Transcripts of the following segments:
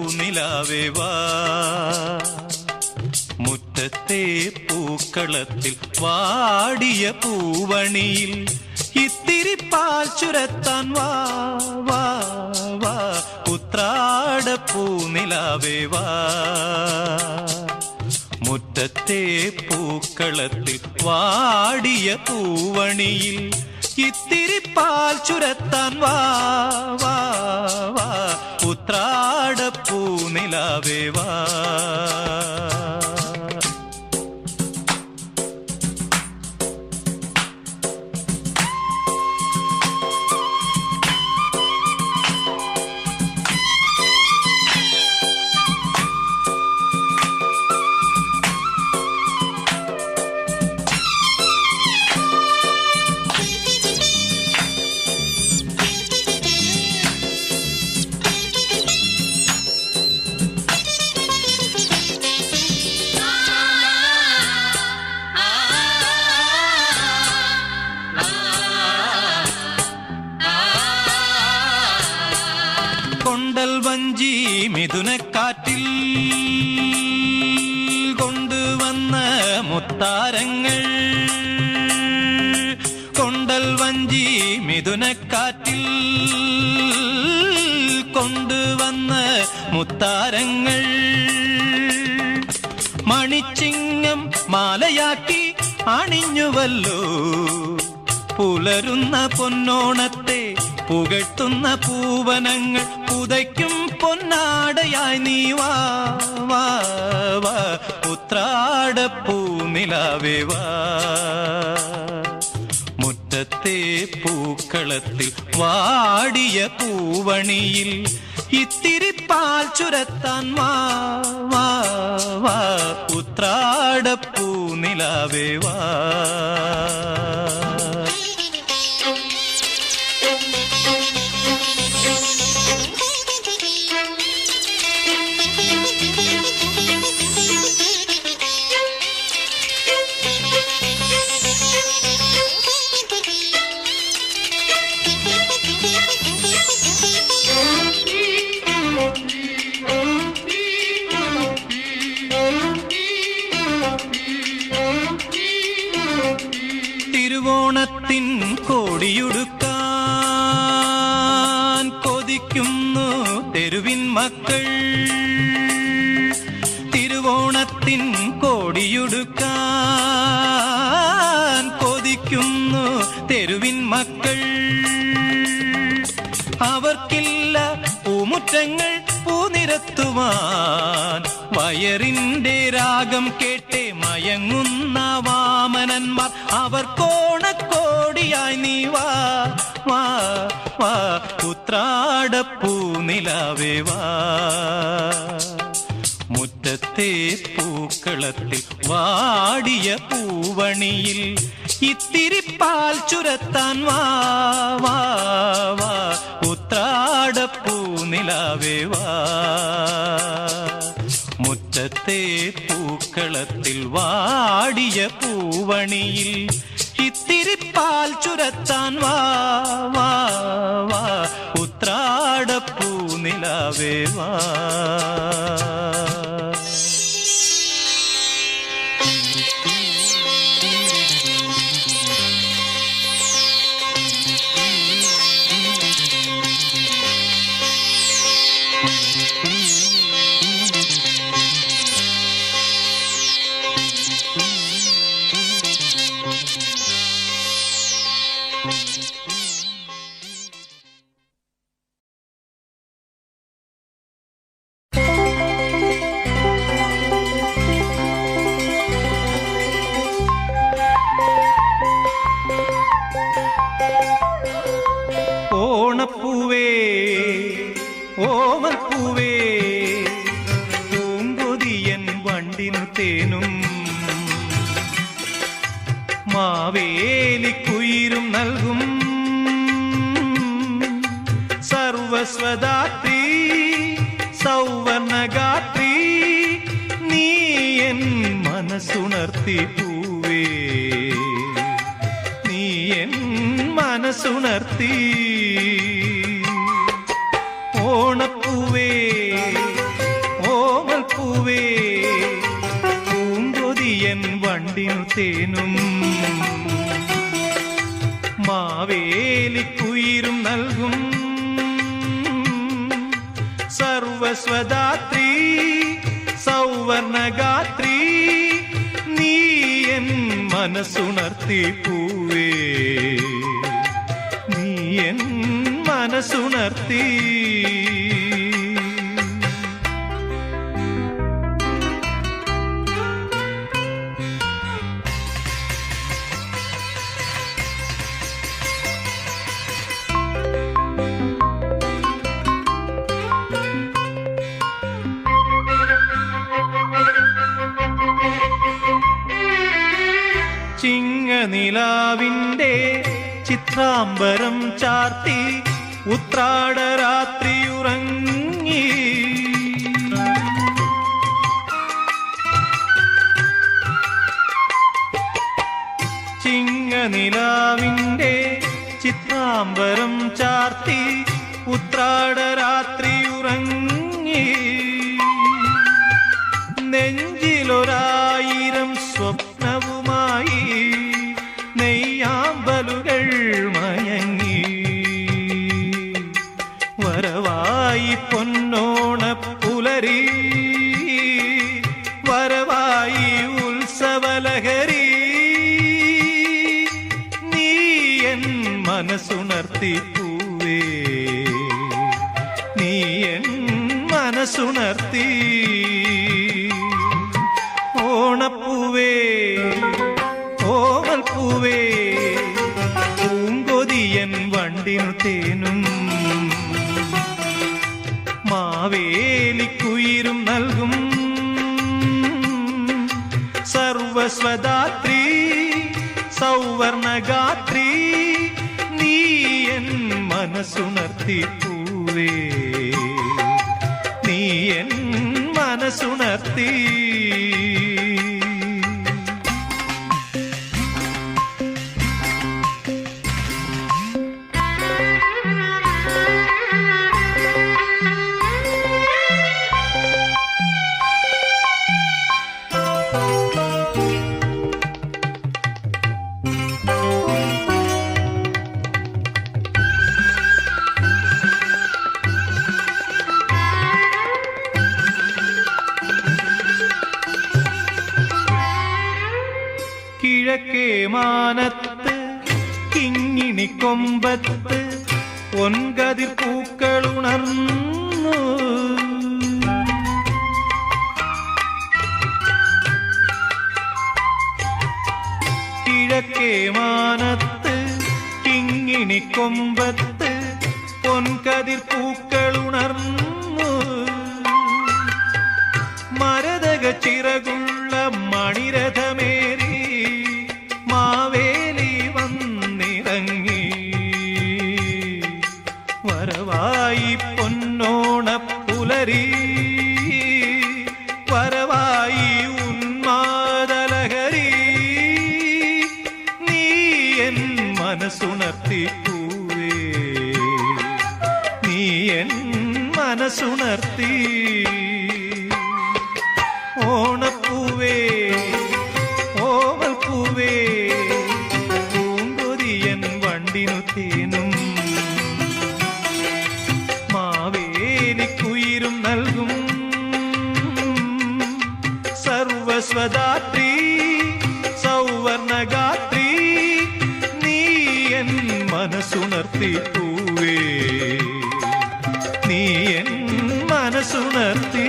പൂനിലാവേ വാ, മുറ്റത്തെ പൂക്കളത്തിൽ വാടിയ പൂവണിയിൽ ഇത്തിരി പാൽ ചുരത്താൻ വാ വാ വാ, ഉത്രാട പൂനിലാവേ വാ, മുറ്റത്തെ പൂക്കളത്തിൽ വാടിയ പൂവണിയിൽ ഇത്തിരി പാൽ ചുരത്താൻ വാ വാ വാ, ഉത്രാട പൂനിലാവേ വാ. കൊണ്ടൽ വഞ്ചി മിഥുനക്കാറ്റിൽ കൊണ്ടുവന്ന മുത്താരങ്ങൾ, കൊണ്ടൽ വഞ്ചി മിഥുനക്കാറ്റിൽ കൊണ്ടുവന്ന മുത്താരങ്ങൾ, മണിച്ചിങ്ങം മാലയാക്കി അണിഞ്ഞുവല്ലോ, പുലരുന്ന പൊന്നോണത്തെ പുകഴ്ത്തുന്ന പൂവനങ്ങൾ പുതയ്ക്കും പൊന്നാടയായി നീ വാ വാ വാ, ഉത്രാട പൂനിലാവേ വാ, മുറ്റത്തെ പൂക്കളത്തിൽ വാടിയ പൂവണിയിൽ ഇത്തിരി പാൽ ചുരത്താൻ വാ വാ വാ, ഉത്രാട പൂനിലാവേ വാ. തിരുവോണത്തിൻ കോടിയുടുക്കാൻ കൊതിക്കുന്നു തെരുവിൻ മക്കൾ, തിരുവോണത്തിൻ കോടിയുടുക്കാൻ കൊതിക്കുന്നു തെരുവിൻ മക്കൾ, അവർക്കില്ല പൂമുറ്റങ്ങൾ പൂനിരത്തുവാൻ, വയറിന്റെ രാഗം കേട്ടേ മയങ്ങുന്ന വാമനന്മാർ, അവർ കോണക്കോടിയായി നീ വാ വാ വാ, ഉത്രാട പൂനിലാവേ വാ, മുറ്റത്തെ പൂക്കളത്തിൽ വാടിയ പൂവണിയിൽ ഇത്തിരി പാൽ ചുരത്താൻ വാ വാ വാ, ഉത്രാട പൂനിലാവേ വാ, മുറ്റത്തെ പൂക്കളത്തിൽ വാടിയ പൂവണിയിൽ ഇത്തിരി പാൽ ചുരത്താൻ വാ വാ വാ, ഉത്രാട പൂനിലാവേ വാ. ഓണപ്പൂവേ ഓമൽപ്പൂവേ, പൂങ്കൊതിയൻ വണ്ടിനു തേനും മാവേലിക്കുയിരും നൽകും, സർവസ്വദാത്രീ സൗവർണഗാത്രീ, നീ എൻ മനസ്സുണർത്തി പൂവേ, നീ എൻ മനസ്സുണർത്തി. ഓണപ്പൂവേ തേനും മാവേലിക്കുയിരും നൽകും സർവസ്വദാത്രീ സൗവർണഗാത്രീ നീ എൻ മനസ്സുണർത്തി പൂവേ നീ എൻ മനസ്സുണർത്തി ചിങ്ങനിലാവിന്റെ ചിത്രാംബരം ചാർത്തി ഉത്രാടരാത്രിയുറങ്ങി ചിങ്ങനിലാവിന്റെ ചിത്രാംബരം ചാർത്തി ഉത്രാടരാത്രിയുറങ്ങി നെഞ്ചിലൊരായിരം സ്വപ്നവുമായി നെയ്യാമ്പലുകൾ മയങ്ങി വരവായി പൊന്നോണപ്പുലരി വരവായി ഉത്സവലഹരി നീ എൻ മനസ്സുണർത്തി പൂവേ നീ എൻ മനസ്സുണർത്തി ഓണപ്പൂവേ ഓവൽ പൂവേ പൂങ്കൊതിയൻ വണ്ടിനു തേനും മാവേലിക്കുയിരും നൽകും സർവസ്വദാത്രീ സൗവർണഗാത്രീ നീ എൻ മനസ്സുണർത്തി പൂവേ നീ എൻ മനസ്സുണർത്തി കിഴക്കേ മാനത്ത് കിങ്ങിണിക്കൊമ്പത്ത് പൊൻകതിർ പൂക്കളുണർന്നു കിഴക്കേ മാനത്ത് കിങ്ങിണിക്കൊമ്പത്ത് പൊൻകതിർ പൂക്കളുണർന്നു മരതക ചിറകുള്ള മണിരഥമേറി മാവേലി വന്നിറങ്ങി വരവായി പൊന്നോണപ്പുലരി വരവായി ഉന്മാദലഹരി നീ എൻ മനസ്സുണർത്തി പൂവേ നീ എൻ മനസ്സുണർത്തി ഓണപ്പൂവേ ഓവൽ പൂവേ പൂങ്കൊതിയൻ വണ്ടിനു തേനും മാവേലിക്കുയിരും നൽകും സർവസ്വദാത്രീ സൗവർണഗാത്രീ നീ എൻ മനസ്സുണർത്തി പൂവേ നീ എൻ മനസ്സുണർത്തി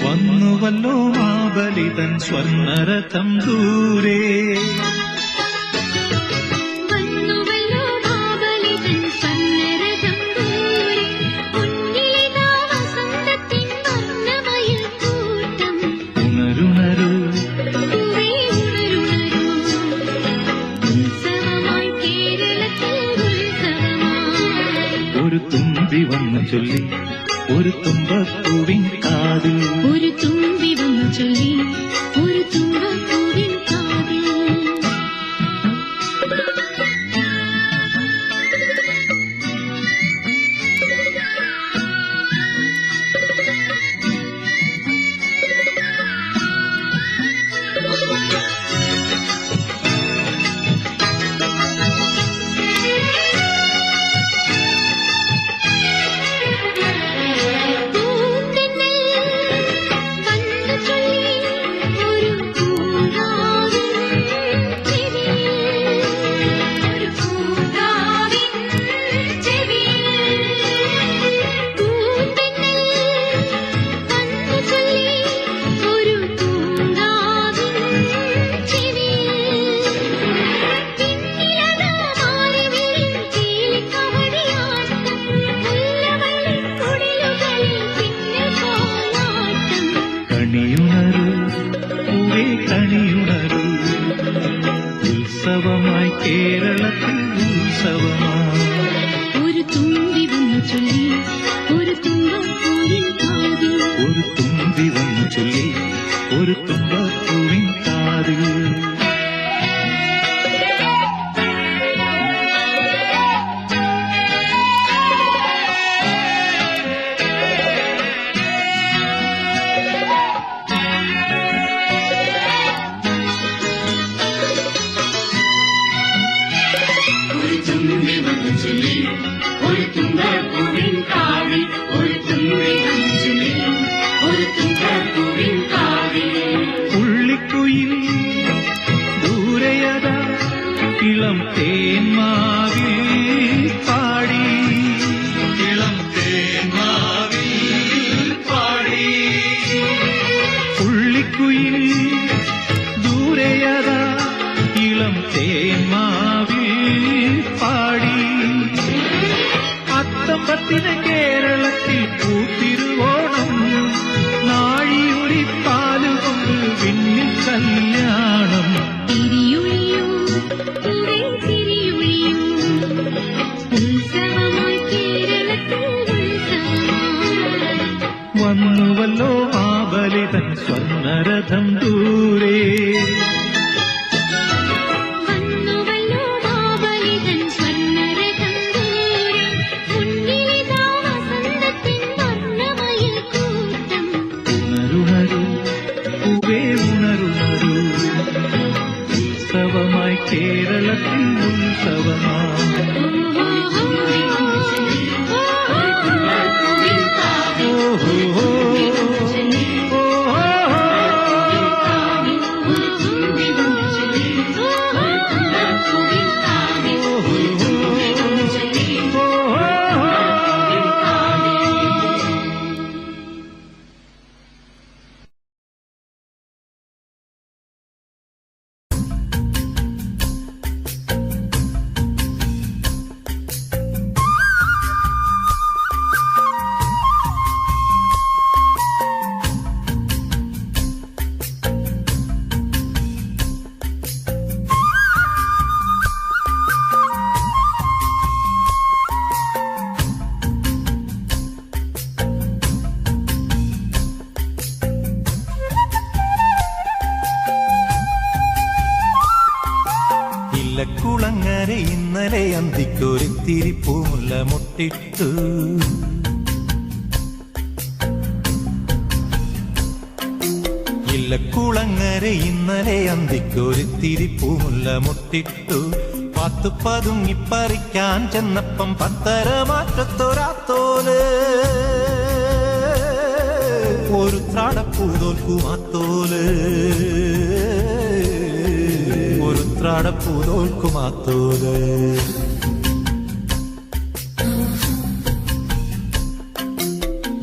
വന്നുവല്ലോ മാബലിതൻ സ്വർണ്ണരഥം ദൂരെ വന്നുവല്ലോ ചൊല്ലി ഒരു തുമ്പപ്പൂവിൻ കാതിൽ, ഒരു തുമ്പി വന്നു ചൊല്ലി ഒരു തുമ്പപ്പൂവിൻ കാതിൽ. ഉത്സവമായി കേരളത്തിൽ ഉത്സവമായി ഒരു തുമ്പി വന്നു ചൊല്ലി ഒരു തുമ്പപ്പൂവിൻ കാതിൽ, ഒരു തുമ്പി വന്നു ചൊല്ലി ഒരു തുമ്പപ്പൂവിൻ കാതിൽ. ഉള്ളിക്കുയിൽ ദൂരയത ഇളം തേന്മാവിൽ പാടി, ഇളം തേന്മാവിൽ പാടി. ഉള്ളിക്കുയിൽ ദൂരയത ഇളം തേന്മാവിൽ പാടി. അത്തമ്പത്തിന് കേരളത്തിൽ പൂത്തിരുവോണം, നാഴിയുരിപ്പാലുകൊണ്ട് വിണ്ണിൽ കല്യാണം. തിരിയൊഴിയൂ പൂവേ തിരിയൊഴിയൂ, ഉത്സവമായി കേരളത്തിൽ ഉത്സവമായി. വന്നുവല്ലോ മാബലിതൻ സ്വർണ്ണരഥം ദൂരെ, വന്നുവല്ലോ മാബലിതൻ സ്വർണ്ണരഥം ദൂരെ. മുന്നിലിതാ വസന്തത്തിൻ വർണ്ണമയിൽ കൂട്ടം. ഉണരുണരു പൂവേ ഉണരുണരു, ഉത്സവമായി കേരളത്തിൽ ഉത്സവമായി. ഇല്ലക്കുളങ്ങരെ ഇന്നലെ അന്തിക്കൊരിത്തിരി പൂമുല്ല മുട്ടിട്ടു. ഇല്ലക്കുളങ്ങരെ ഇന്നലെ അന്തിക്കൊരിത്തിരി പൂമുല്ല മുട്ടിട്ടു. പാത്തു പതുങ്ങിപ്പറിക്കാൻ ചെന്നപ്പം പത്തര മാറ്റത്തൊരാത്തോല്, ഒരു ത്രാടപ്പൂതോൽക്കുമാത്തോല്, ഒരു ത്രാടപ്പൂതോൽക്കുമാത്തോല്.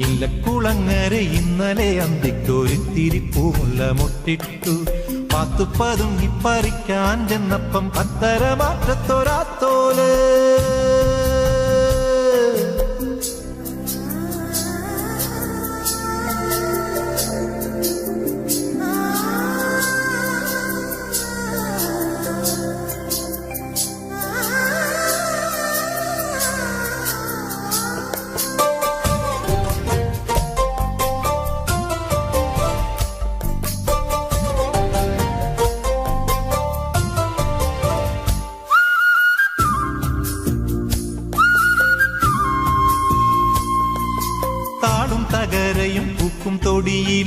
ഇല്ലക്കുളങ്ങരെ ഇന്നലെ അന്തിക്കൊരിത്തിരി പൂമുല്ല മുട്ടിട്ടു. പാത്തു പതുങ്ങിപ്പറിക്കാൻ ചെന്നപ്പം പത്തര മാറ്റത്തൊരാത്തോല്.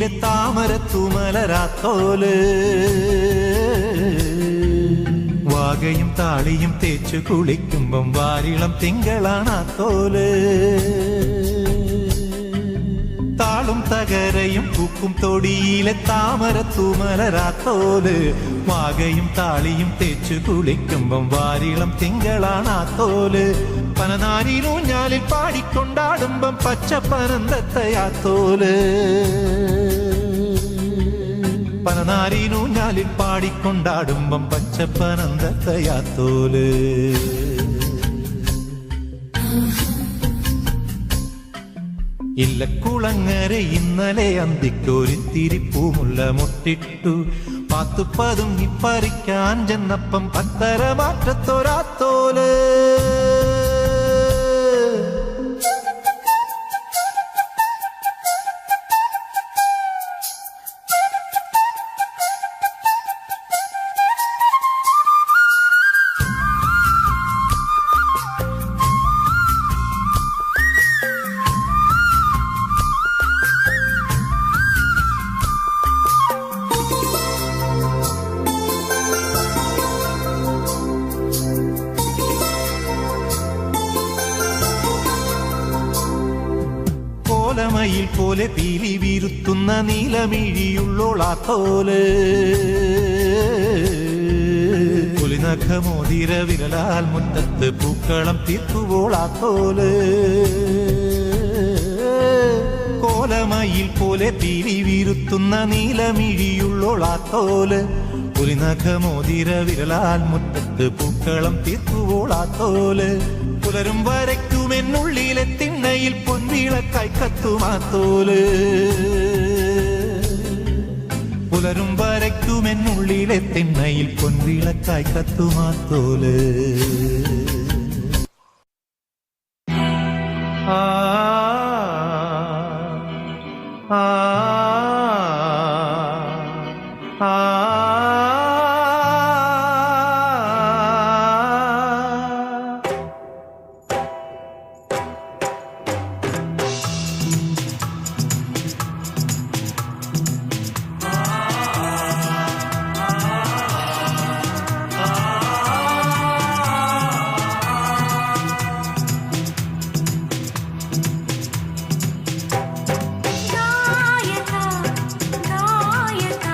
തൊടിയിലെ താമരത്തുമലരാത്തോല് വാകയും താളിയും തേച്ചു കുളിക്കുമ്പം വാരിളം തിങ്കളാണാത്തോല് താളും തകരയും പൂക്കും തൊടിയിലെ താമരത്തുമലരാത്തോല് വാകയും താളിയും തേച്ചു കുളിക്കുമ്പം വാരിളം തിങ്കളാണാത്തോല് പനനാരിലൂഞ്ഞാലിൽ പാടിക്കൊണ്ടാടുമ്പം പച്ചപ്പനന്തത്തയാത്തോല് പനനാരിലൂഞ്ഞാലിൽ പാടിക്കൊണ്ടാടുമ്പം പച്ചപ്പനന്തത്തയാത്തോല് ഇല്ലക്കുളങ്ങര ഇന്നലെ അന്തിക്കൊരിത്തിരിപ്പൂമുള്ള മുട്ടിട്ടു പാത്തുപ്പതുങ്ങി പറിക്കാൻ ചെന്നപ്പം പത്തര മാറ്റത്തൊരാത്തോല് കോലമയിൽ പോലെ പീലി വീരുത്തുന്ന നീലമിഴിയുള്ളോളാത്തോല് പുലിനഖമോതിര വിരലാൽ മുറ്റത്ത് പൂക്കളം തീർക്കുവോളാത്തോല് കോലമയിൽ പോലെ പീലി വീരുത്തുന്ന നീലമിഴിയുള്ളോളാത്തോല് പുലിനഖമോതിര വിരലാൽ മുറ്റത്ത് പൂക്കളം തീർക്കുവോളാത്തോല് പുലരും വരയ്ക്കുമെന്നുള്ളിലെ തിണ്ണയിൽ പൊൻവിളക്കായി കത്തുമാത്തോല് പുലരും വരയ്ക്കുമെന്നുള്ളിലെ തിണ്ണയിൽ പൊൻവിളക്കായി കത്തുമാത്തോല് ആ ആ ആ നായക നായക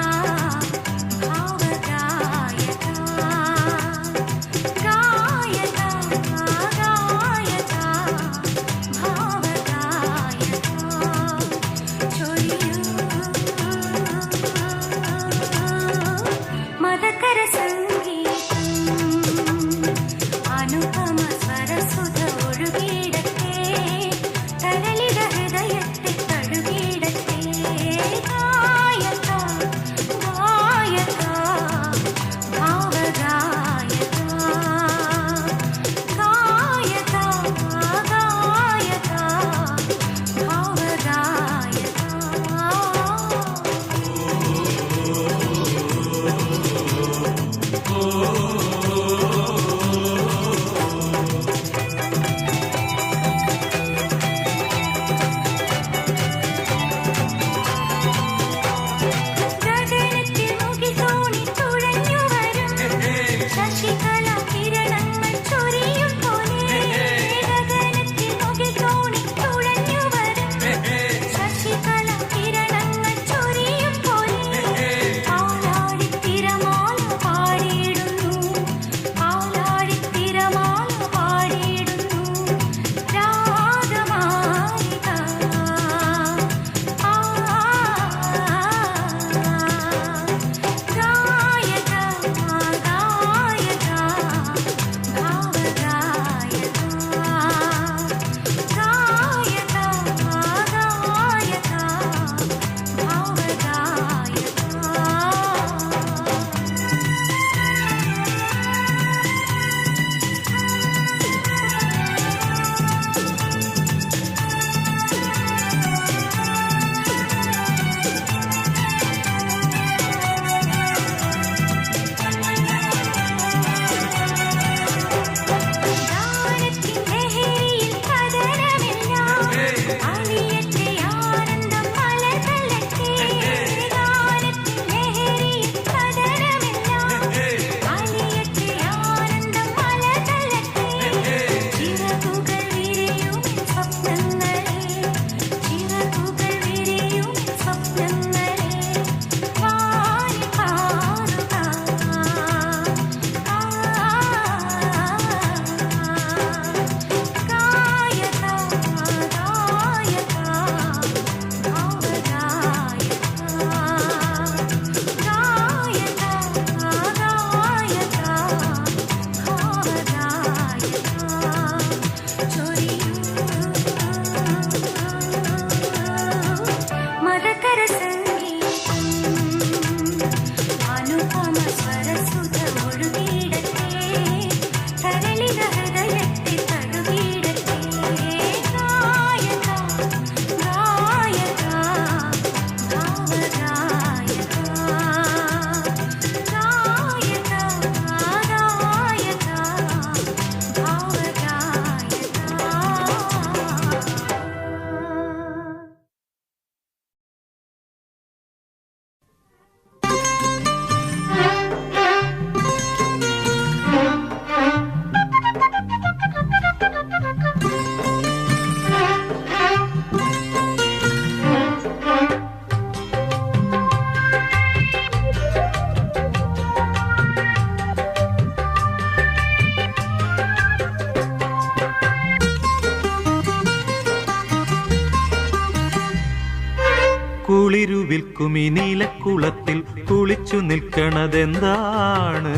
വിൽക്കും ഈ നീലക്കുളത്തിൽ കുളിച്ചു നിൽക്കണതെന്താണ്?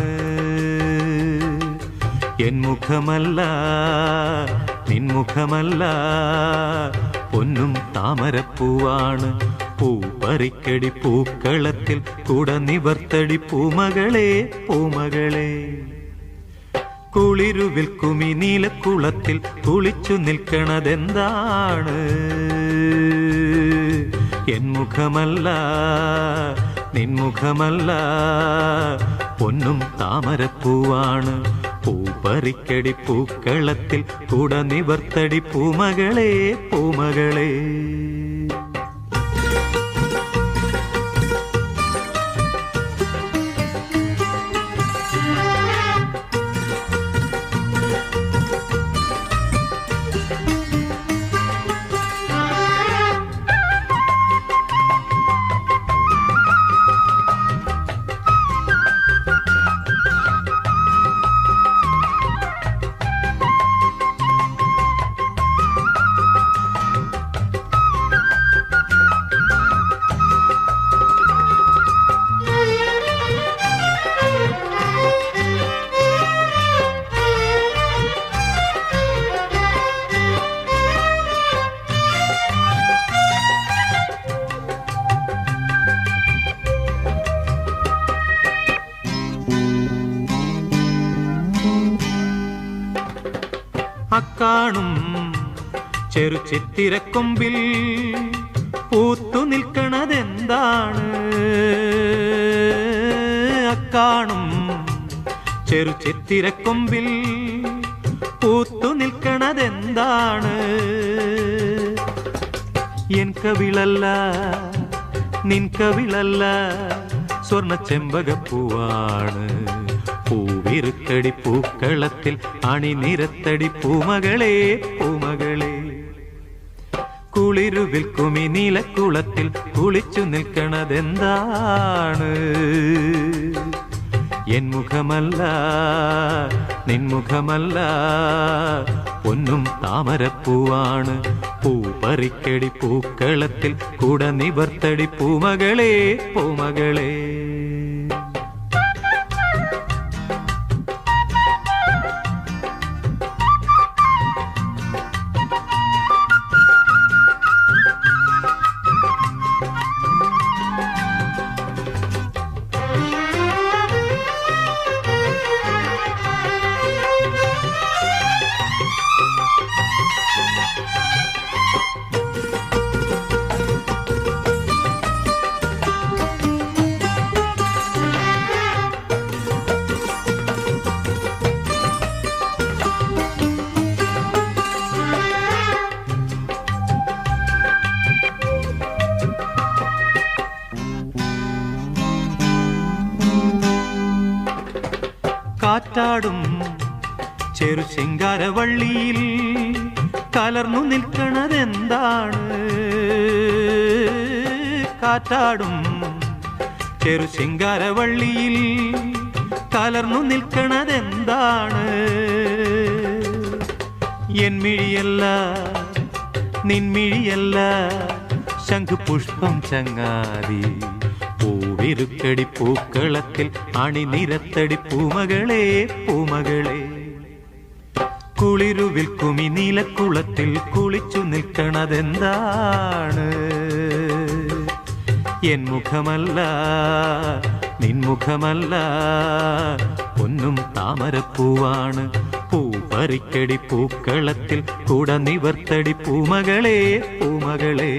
എൻ മുഖമല്ല നിൻമുഖമല്ല, പൊന്നും താമരപ്പൂവാണ്. പൂപ്പറിക്കടി പൂക്കളത്തിൽ കുട നിവർത്തടി പൂമകളെ പൂമകളെ. കുളിരു വിൽക്കും ഈ നീലക്കുളത്തിൽ കുളിച്ചു നിൽക്കണതെന്താണ്? എൻ മുഖമല്ല നിൻമുഖമല്ല, പൊന്നും താമരപ്പൂവാണ്. പൂപ്പറിക്കടി പൂക്കളത്തിൽ കുട നിവർത്തടി പൂമകളെ പൂമകളെ. അക്കാണും ചെറു ചിത്തിരക്കൊമ്പിൽ പൂത്തു നിൽക്കണതെന്താണ്? അക്കാണും ചെറു ചിത്തിരക്കൊമ്പിൽ പൂത്തു നിൽക്കണതെന്താണ്? എൻ കവിളല്ല നിൻ കവിളല്ല, സ്വർണ്ണ ചെമ്പകപ്പൂവാണ്. പൂവിരുത്തടി പൂക്കളത്തിൽ അണിനിരത്തടി പൂമകളെ പൂമകളെ. കുളിരു വിൽക്കും ഈ നീലക്കുളത്തിൽ കുളിച്ചു നിൽക്കണതെന്താണ്? എൻ മുഖമല്ല നിൻമുഖമല്ല, പൊന്നും താമരപ്പൂവാണ്. പൂപ്പറിക്കടി പൂക്കളത്തിൽ കുട നിവർത്തടി പൂമകളെ പൂമകളെ. കാറ്റാടും ചെറു ശൃംഗാരവള്ളിയിൽ കലർന്നു നിൽക്കണതെന്താണ്? കാറ്റാടും ചെറു ശൃംഗാരവള്ളിയിൽ കലർന്നു നിൽക്കണതെന്താണ്? എൻ മിഴിയല്ല നിൻമിഴിയല്ല, ശംഖുപുഷ്പം ചങ്ങാതി. പൂവിരുക്കടി പൂക്കളത്തിൽ അണിനിരത്തടി പൂമകളെ പൂമകളെ. കുളിരു വിൽക്കും ഈ നീലക്കുളത്തിൽ കുളിച്ചു നിൽക്കണതെന്താണ്? എൻ മുഖമല്ല നിൻമുഖമല്ല, പൊന്നും താമരപ്പൂവാണ്. പൂപ്പറിക്കടി പൂക്കളത്തിൽ കുട നിവർത്തടി പൂമകളെ പൂമകളെ.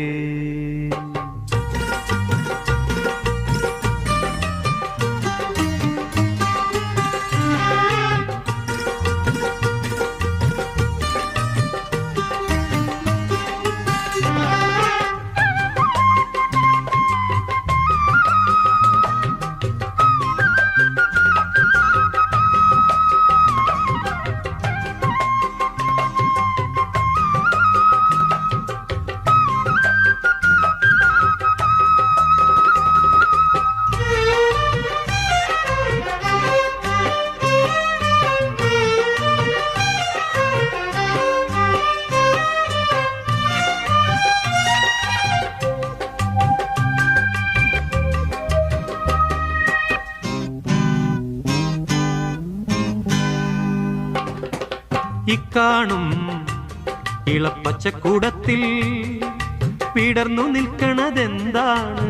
ഇക്കാണും ഇളപ്പച്ചക്കൂടത്തിൽ വിടർന്നു നിൽക്കണതെന്താണ്?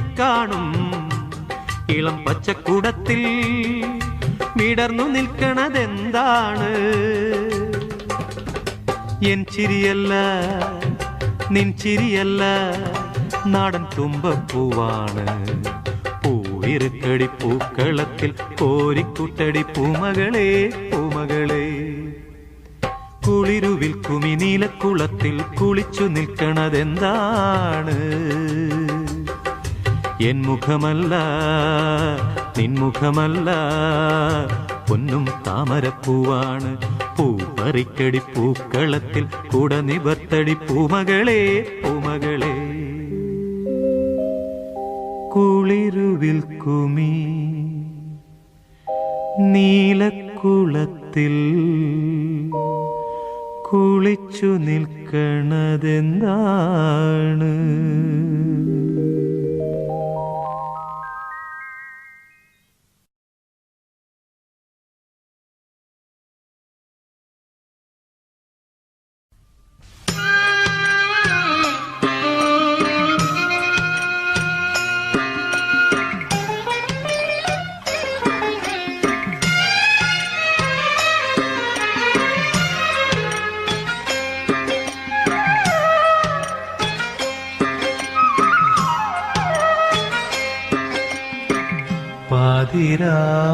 ഇക്കാണും ഇളം പച്ചക്കൂടത്തിൽ വിടർന്നു നിൽക്കണതെന്താണ്? എൻ ചിരിയല്ല നിൻ ചിരിയല്ല, നാടൻ തുമ്പപ്പൂവാണ്. പൂവിരുക്കടി പൂക്കളത്തിൽ കോരിക്കുട്ടടി പൂമകളെ പൂമകളെ. കുളിരുവിൽ കുമിനീലക്കുളത്തിൽ കുളിച്ചു നിൽക്കണതെന്താണ്? എൻ മുഖമല്ല നിൻമുഖമല്ല, പൊന്നും താമരപ്പൂവാണ്. പൂപ്പറിക്കടി പൂക്കളത്തിൽ കുട നിവർത്തടി പൂമകളെ പൂമകളെ. കുളിരുവിൽ കുമി നീലക്കുളത്തിൽ കുളിച്ചു നിൽക്കണതെന്താണ്?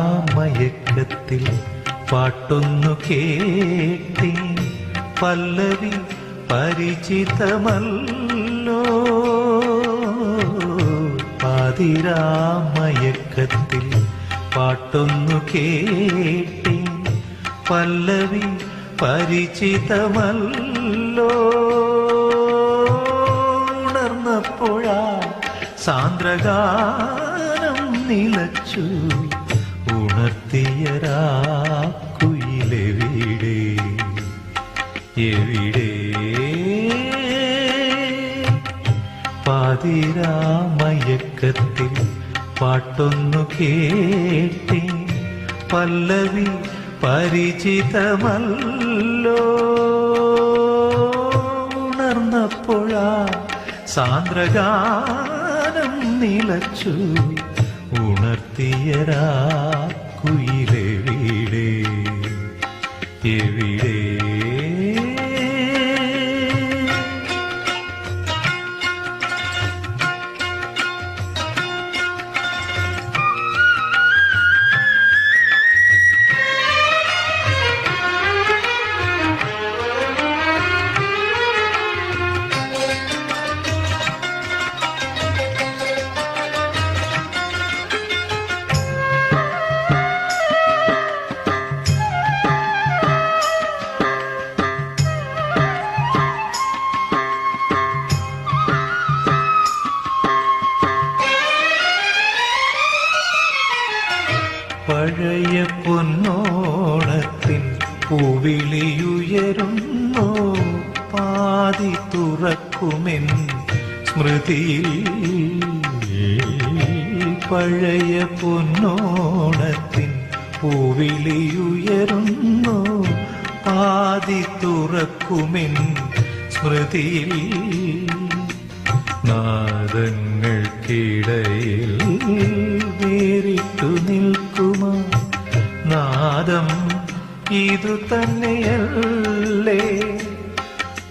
പാതിരാമയക്കത്തിൽ പാട്ടൊന്നു കേട്ടി, പല്ലവി പരിചിതമല്ലോ. പാതിരാമയക്കത്തിൽ പാട്ടൊന്നു കേട്ടി, പല്ലവി പരിചിതമല്ലോ. ഉണർന്നപ്പോഴാ സാന്ദ്രഗാനം നിലച്ചു, ഉണർത്തിയരാക്കുയിലെവിടെ എവിടെ? പാതിരാമയക്കത്തിൽ പാട്ടൊന്നു കേട്ടി, പല്ലവി പരിചിതമല്ലോ. ഉണർന്നപ്പോഴാ സാന്ദ്രഗാനം നിലച്ചു, ഉണർത്തിയരാക്കുയിലെവിടെ എവിടെ? പഴയ പൊന്നോണത്തിൻ പൂവിളിയുയരുന്നു, പാതി തുറക്കുമെൻ സ്മൃതിയിൽ. പഴയ പൊന്നോണത്തിൻ പൂവിളിയുയരുന്നു, പാതി തുറക്കുമെൻ സ്മൃതിയിൽ. നാദങ്ങൾക്കിടയിൽ വേറിട്ടു നിൽക്കുമാ നാദം ഇതു തന്നെയല്ലേ?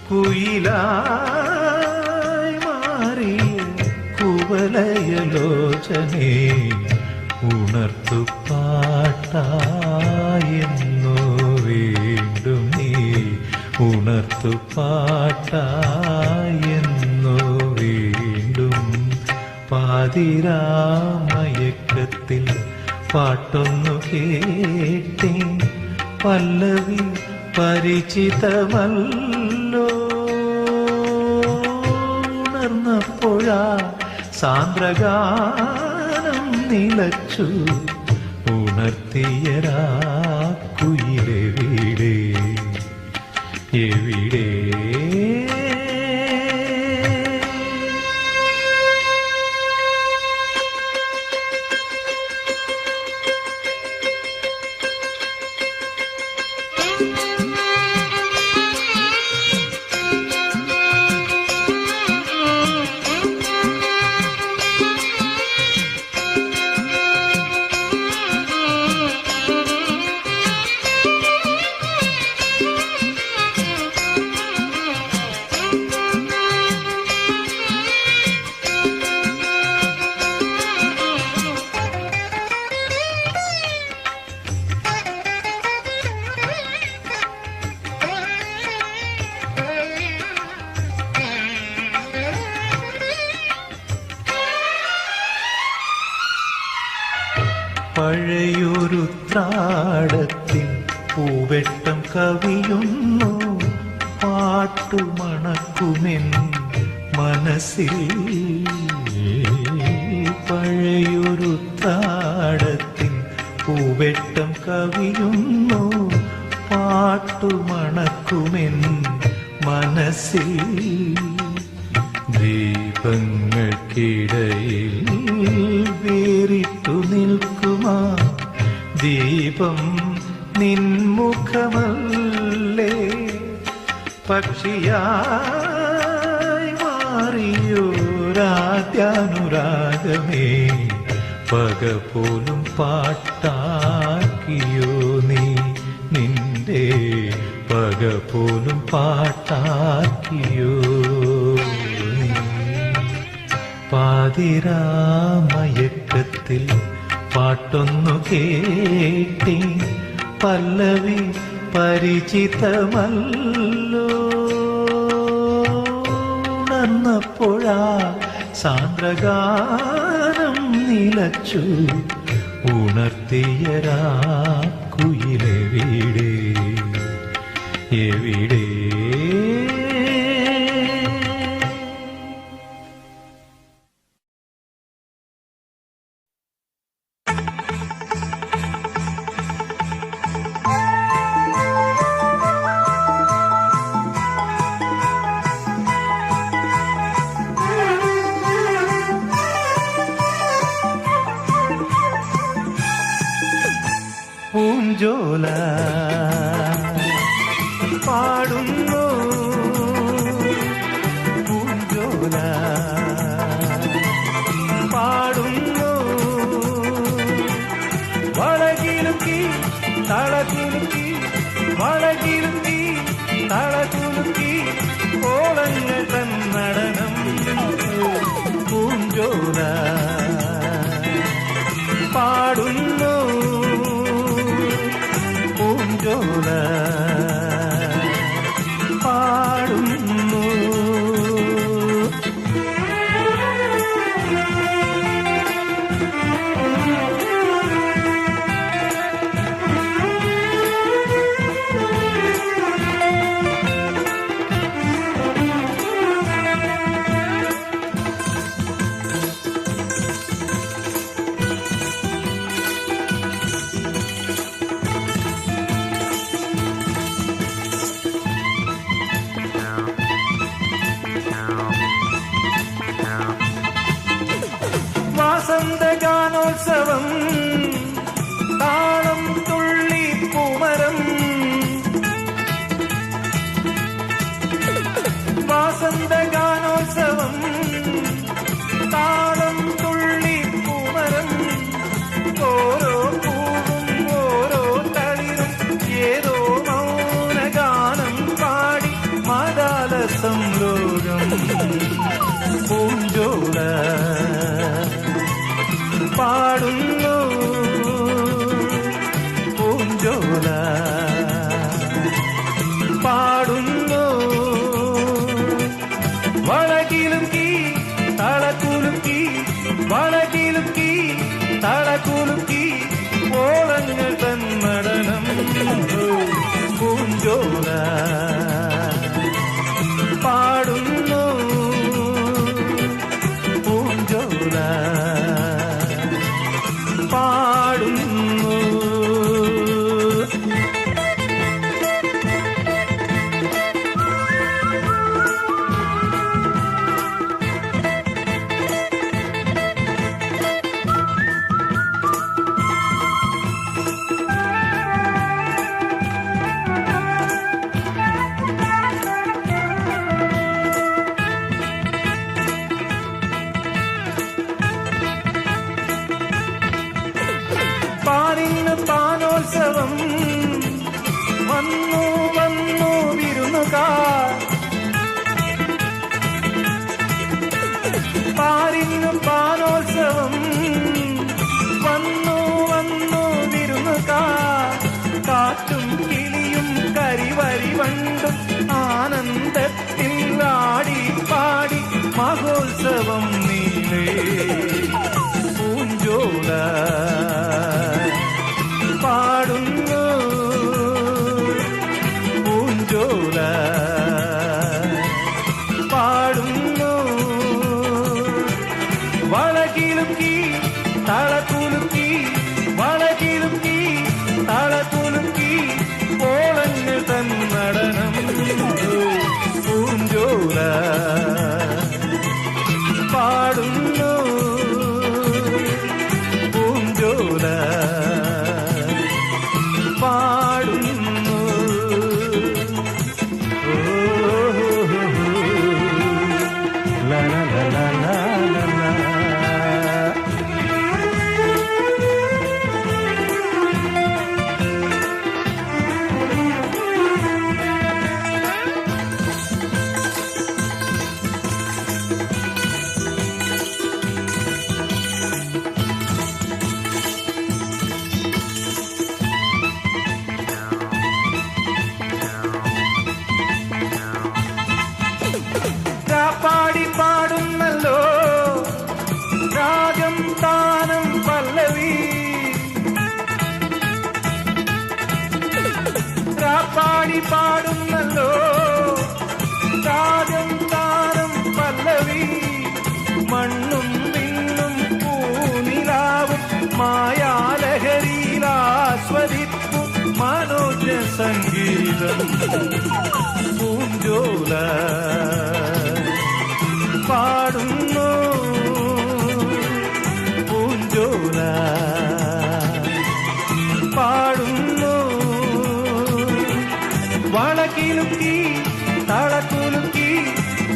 കുയിലായി മാറിയ കുവലയലോചനേ, ഉണർത്തു പാട്ടായെന്നോ വീണ്ടും നീ, ഉണർത്തു പാട്ടായെന്നോ വീണ്ടും. പാതിരാമയക്കത്തിൽ പാട്ടൊന്നു കേട്ടി, പല്ലവി പരിചിതമല്ലോ. ഉണർന്നപ്പോഴാ സാന്ദ്രഗാനം നിലച്ചു, ഉണർത്തിയരാക്കുയിലെവിടെ എവിടെ? പഴയൊരുത്രാടത്തിൻ പൂവെട്ടം കവിയുന്നു പാട്ടുമണക്കുമെൻ മനസ്സിൽ. പഴയൊരുത്രാടത്തിൻ പൂവെട്ടം കവിയുന്നു പാട്ടുമണക്കുമെൻ മനസ്സിൽ. ദീപങ്ങൾക്കിടയിൽ വേറിട്ടു നിൽക്കുമാ ദീപം നിൻമുഖമല്ലേ, പക്ഷിയായി മാറിയോരാദ്യാനുരാഗമേ, പക പോലും പാട്ടാക്കിയോ നീ, നിന്റെ പക പോലും പാട്ടാക്കിയോ നീ. പാതിരാമയക്കത്തിൽ പാട്ടൊന്നു കേട്ടി പല്ലവി പരിചിതമല്ലോ, ഉണർന്നപ്പോഴാ സാന്ദ്രഗാനം നിലച്ചു, ഉണർത്തിയരാക്കുയിലെവിടെ എവിടെ. പൂഞ്ചോല പാടുന്നു, പൂഞ്ചോല പാടുന്നു, വളകിലുക്കി തളകുലുക്കി, വളകിലുക്കി തളകുലുക്കി, ഓളങ്ങൾ തന്നടനം. പൂഞ്ചോല പാടുന്നു, പൂഞ്ചോല പാടുന്നു. വസന്തഗാനോത്സവം താളം തുള്ളി പൂമരം, വസന്തഗാനോത്സവം താളം തുള്ളി പൂമരം, ഓരോ പൂവും ഓരോ തളിരും ഏതോ മൗനഗാനം പാടി മദാലസം ലോകം. പൂഞ്ചോല പാടുന്നു, പൂഞ്ചോല പാടുന്നു, വളകിലുക്കി തളകുലുക്കി, വളകിലുക്കി തളകുലുക്കി, ഓളങ്ങൾ തന്മടനം. പൂഞ്ചോല പാടുന്നു, പൂഞ്ചോല പാടുന്നു. പാലിന് പാനോത്സവം വന്നു വന്നു വിരുന്നുകാർ, പാലിന് പാനോത്സവം വന്നു വന്നു വിരുന്നുകാർ, കാറ്റും കിളിയും കരിവരി വണ്ടും ആനന്ദത്തിൽ ആടി പാടി മഹോത്സവം നീളേ. പൂഞ്ചോല തളകുലുക്കി വളകിലുക്കി തളകുലുക്കി ഓളങ്ങൾ തൻ നടനം പൂഞ്ചോല പാടുന്നു പൂഞ്ചോല പാടുന്നു ലാ ലാ ലാ ലാ ലാ ലാ. പാടി പാടുന്നല്ലോ രാഗം താനം പല്ലവി പാടി പാടുന്നല്ലോ രാഗം താനം പല്ലവി മണ്ണും വിണ്ണും പൂനിലാവും മായാലഹരിയിലാസ്വദിപ്പു മനോജ സംഗീതം പൂഞ്ചോല പാടുന്നു പൂഞ്ചോല പാടുന്നു വളകിലുക്കി തളകുലുക്കി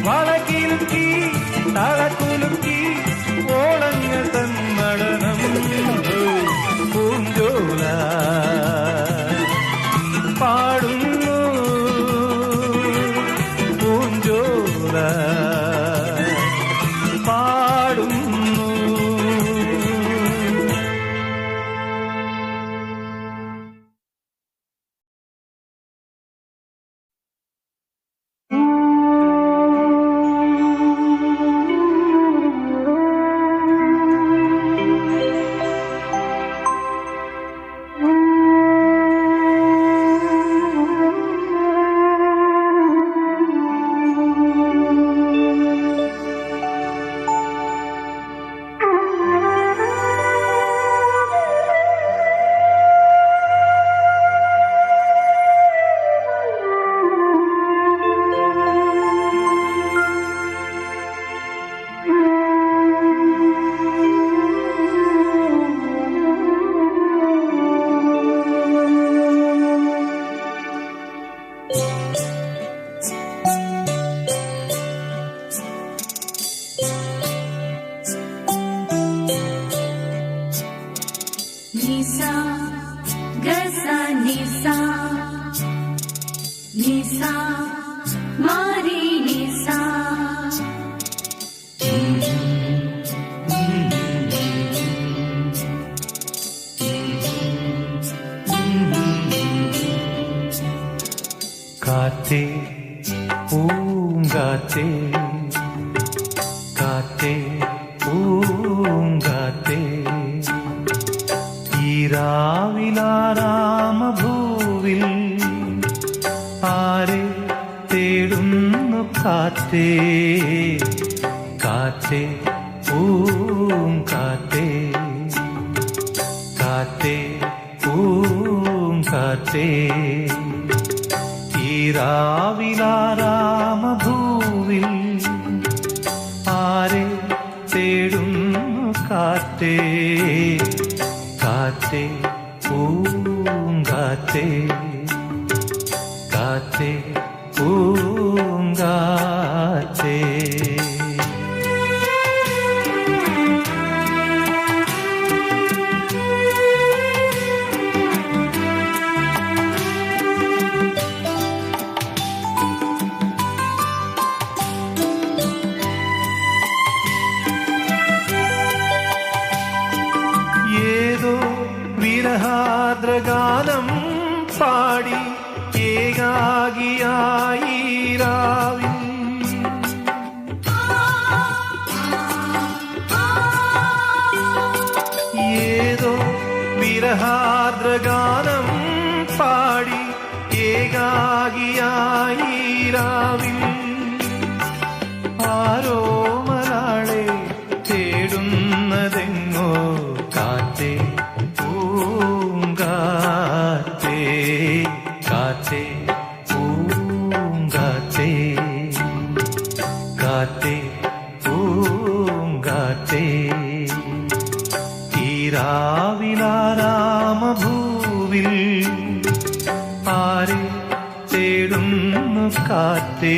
വളകിലുക്കി തളകുലുക്കി ഓളങ്ങൾ തൻ നടനം പൂഞ്ചോല പാടുന്നു പൂഞ്ചോല പാടുന്നു. Nisa, gasa nisa, nisa, mari nisa. കാറ്റേ പൂങ്കാറ്റേ കാറ്റേ പൂങ്കാറ്റേ രാവിലാരാമഭൂവിൽ ആരെ തേടുന്നു കാറ്റേ കാറ്റേ പൂങ്കാറ്റേ കാറ്റേ പൂങ്കാറ്റേ രാവിലാരാമഭൂവിൽ ആരെ തേടുന്നു കാറ്റേ കാറ്റേ പൂങ്കാറ്റേ കാറ്റേ പൂങ്കാറ്റേ. ഏതോ വിരഹാദ്രഗാനം പാടി ഏകാകിയായി രാവിൽ ഏതോ വിരഹാദ്രഗാനം പാടി ഏകാകിയായി രാവിൽ ആരോ മലാളെ തേടുന്നതെങ്ങോ രാവിലാരാമഭൂവിൽ ആരെ തേടുന്നു കാറ്റേ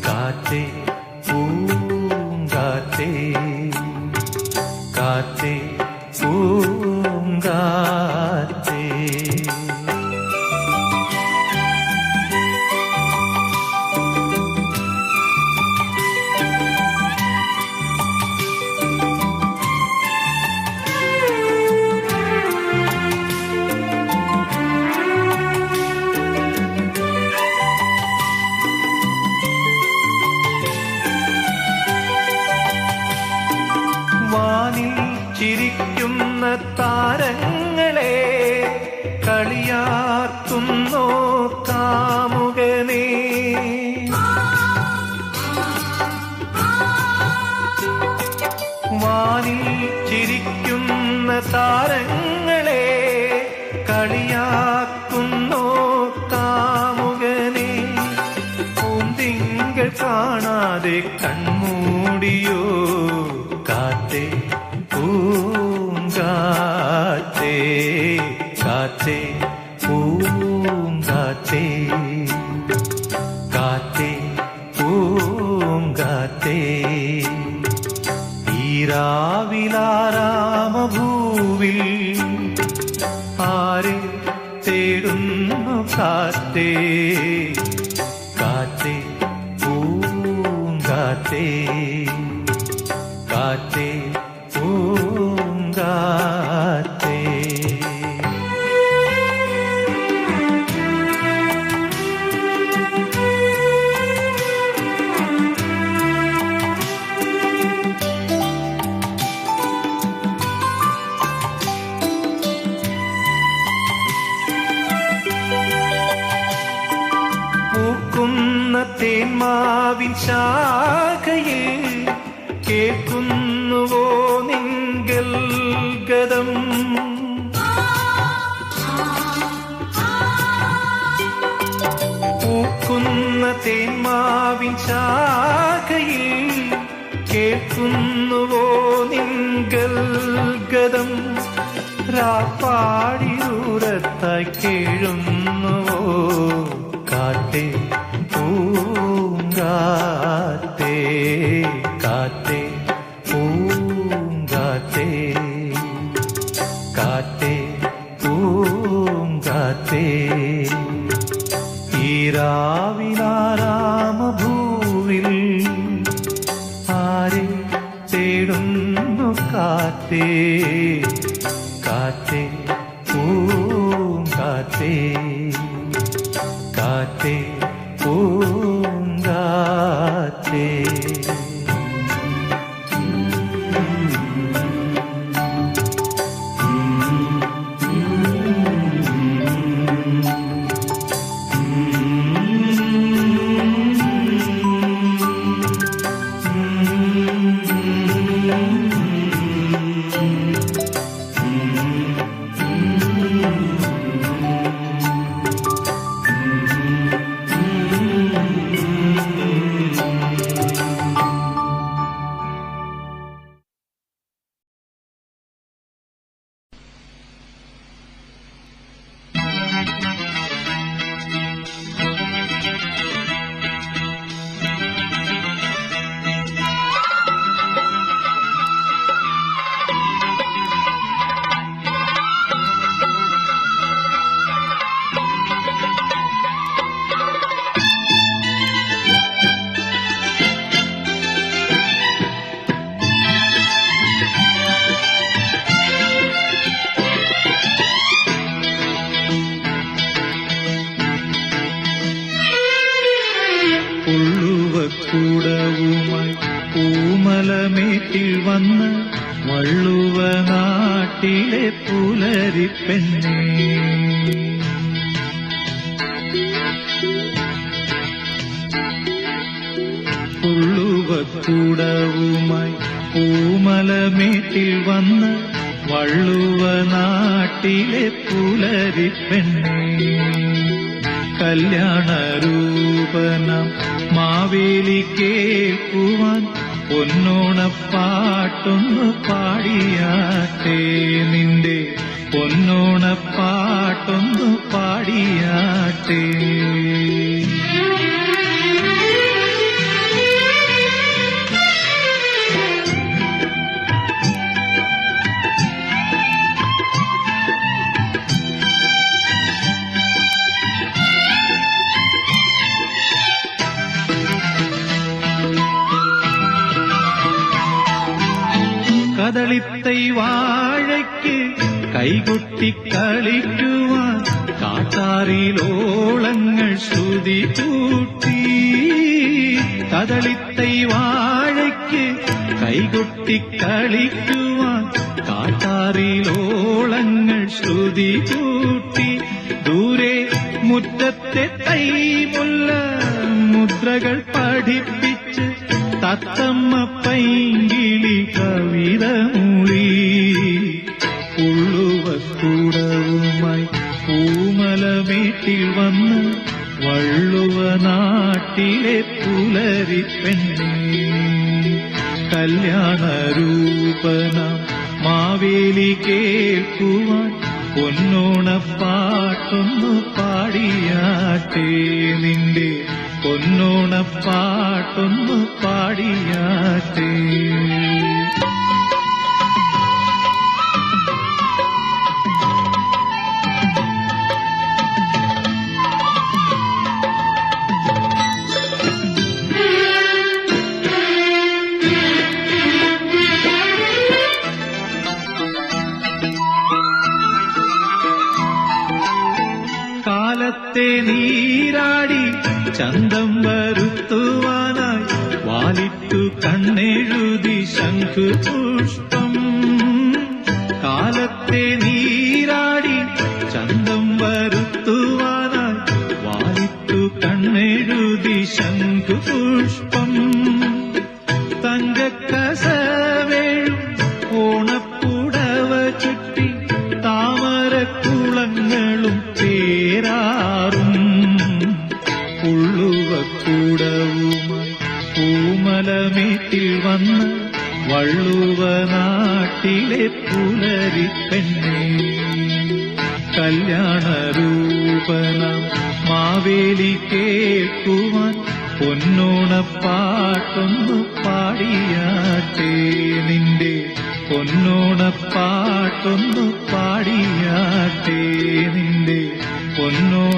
കാറ്റേ പൂങ്കാറ്റേ കാറ്റേ പൂങ്കാറ്റേ. വാനിൽ ചിരിക്കുന്ന താരങ്ങളെ കളിയാക്കുന്നോ കാമുകനെ. വാനിൽ ചിരിക്കുന്ന താരങ്ങളെ കളിയാക്കുന്നോ കാമുകനെ. പൂന്തിങ്കൾ കാണാതെ കൺമൂടിയോ കാറ്റേ പൂങ്കാറ്റേ കാറ്റേ പൂങ്കാറ്റേ കാറ്റേ പൂങ്കാറ്റേ. ഈ രാവിലാരാമഭൂവിൽ ആരെ തേടുന്നു കാറ്റേ കാറ്റേ പൂങ്കാറ്റേ കാറ്റേ പൂങ്കാറ്റേ. പൂക്കുന്ന തേന്മാവിൻ ശാഖയിൽ കേൾക്കുന്നുവോ നിങ്ങൾ ഗദം. പൂക്കുന്ന തേന്മാവിൻ ശാഖയിൽ കേൾക്കുന്നുവോ നിങ്ങൾ ഗദം. രാപ്പാടിയൂരത്തായി കേഴുന്നുവോ കാറ്റേ പൂങ്കാറ്റേ കാറ്റേ പൂങ്കാറ്റേ കാറ്റേ പൂങ്കാറ്റേ. ഈ രാവിലാരാമഭൂവിൽ ആരെ തേടുന്നു കാറ്റേ കാറ്റേ പൂങ്കാറ്റേ കാറ്റേ പൂങ്കാറ്റേ. കൂടവുമായി പൂമലമേറ്റിൽ വന്ന് വള്ളുവ നാട്ടിലെ പുലരിപ്പെണ്ണേ. പുള്ളുവക്കൂടവുമായി പൂമലമേറ്റിൽ വന്ന് വള്ളുവ നാട്ടിലെ പുലരിപ്പെണ്ണേ. കല്യാണരൂപനം മാവേലി കേൾക്കുവാൻ പൊന്നോണപ്പാട്ടൊന്നു പാടിയാൽ പാടിയാട്ടെ നിന്റെ പൊന്നോണപ്പാട്ടൊന്നു പാടിയാട്ടെ. കദളിത്തൈ വാഴയ്ക്ക് കൈകൊട്ടി കളിക്കുവാൻ കാട്ടാറിലോളങ്ങൾ ശ്രുതി കൂട്ടി. കദളിത്തൈ വാഴയ്ക്ക് കൈകൊട്ടി കളിക്കുവാൻ കാട്ടാറിലോളങ്ങൾ ശ്രുതി കൂട്ടി. ദൂരെ മുറ്റത്തെ തൈമുല്ല മുദ്രകൾ പഠിപ്പിച്ച് തത്തമ്മ പൈങ്കിളി കവിത മൂളി. ഉള്ളുവക്കൂടവുമായി പൂമലമേട്ടിൽ വന്ന് വള്ളുവ നാട്ടിലെ പുലരിപ്പെണ്ണേ. കല്യാണരൂപനാം മാവേലി കേൾക്കുവാൻ പൊന്നോണപ്പാട്ടൊന്നു പാടിയാട്ടെ നിന്റെ പൊന്നോണപ്പാട്ടൊന്നു പാടിയാട്ടെ. കാലത്തെ നീരാടി ചന്തം വരുത്തുവാനായി വാലിട്ടു കണ്ണെഴുതി ശംഖുപുഷ്പം. കാലത്തെ നീരാടി ചന്തം വരുത്തുവാനായി വാലിട്ടു കണ്ണെഴുതി ശംഖുപുഷ്പം. തങ്കക്കസവേഴും ഓണപ്പുടവ ചുറ്റി താമരക്കുളങ്ങളും പേരാറും. ഉള്ളുവക്കൂടവുമായി പൂമലമേട്ടിൽ വന്ന് വള്ളുവ നാട്ടിലെ പുലരിപ്പെണ്ണേ. കല്യാണരൂപനാം മാവേലി കേൾക്കുവാൻ പൊന്നോണപ്പാട്ടൊന്നു പാടിയാട്ടെ നിന്റെ പൊന്നോണപ്പാട്ടൊന്നു പാടിയാട്ടെ നിന്റെ പൊന്നോണപ്പാട്ടൊന്നു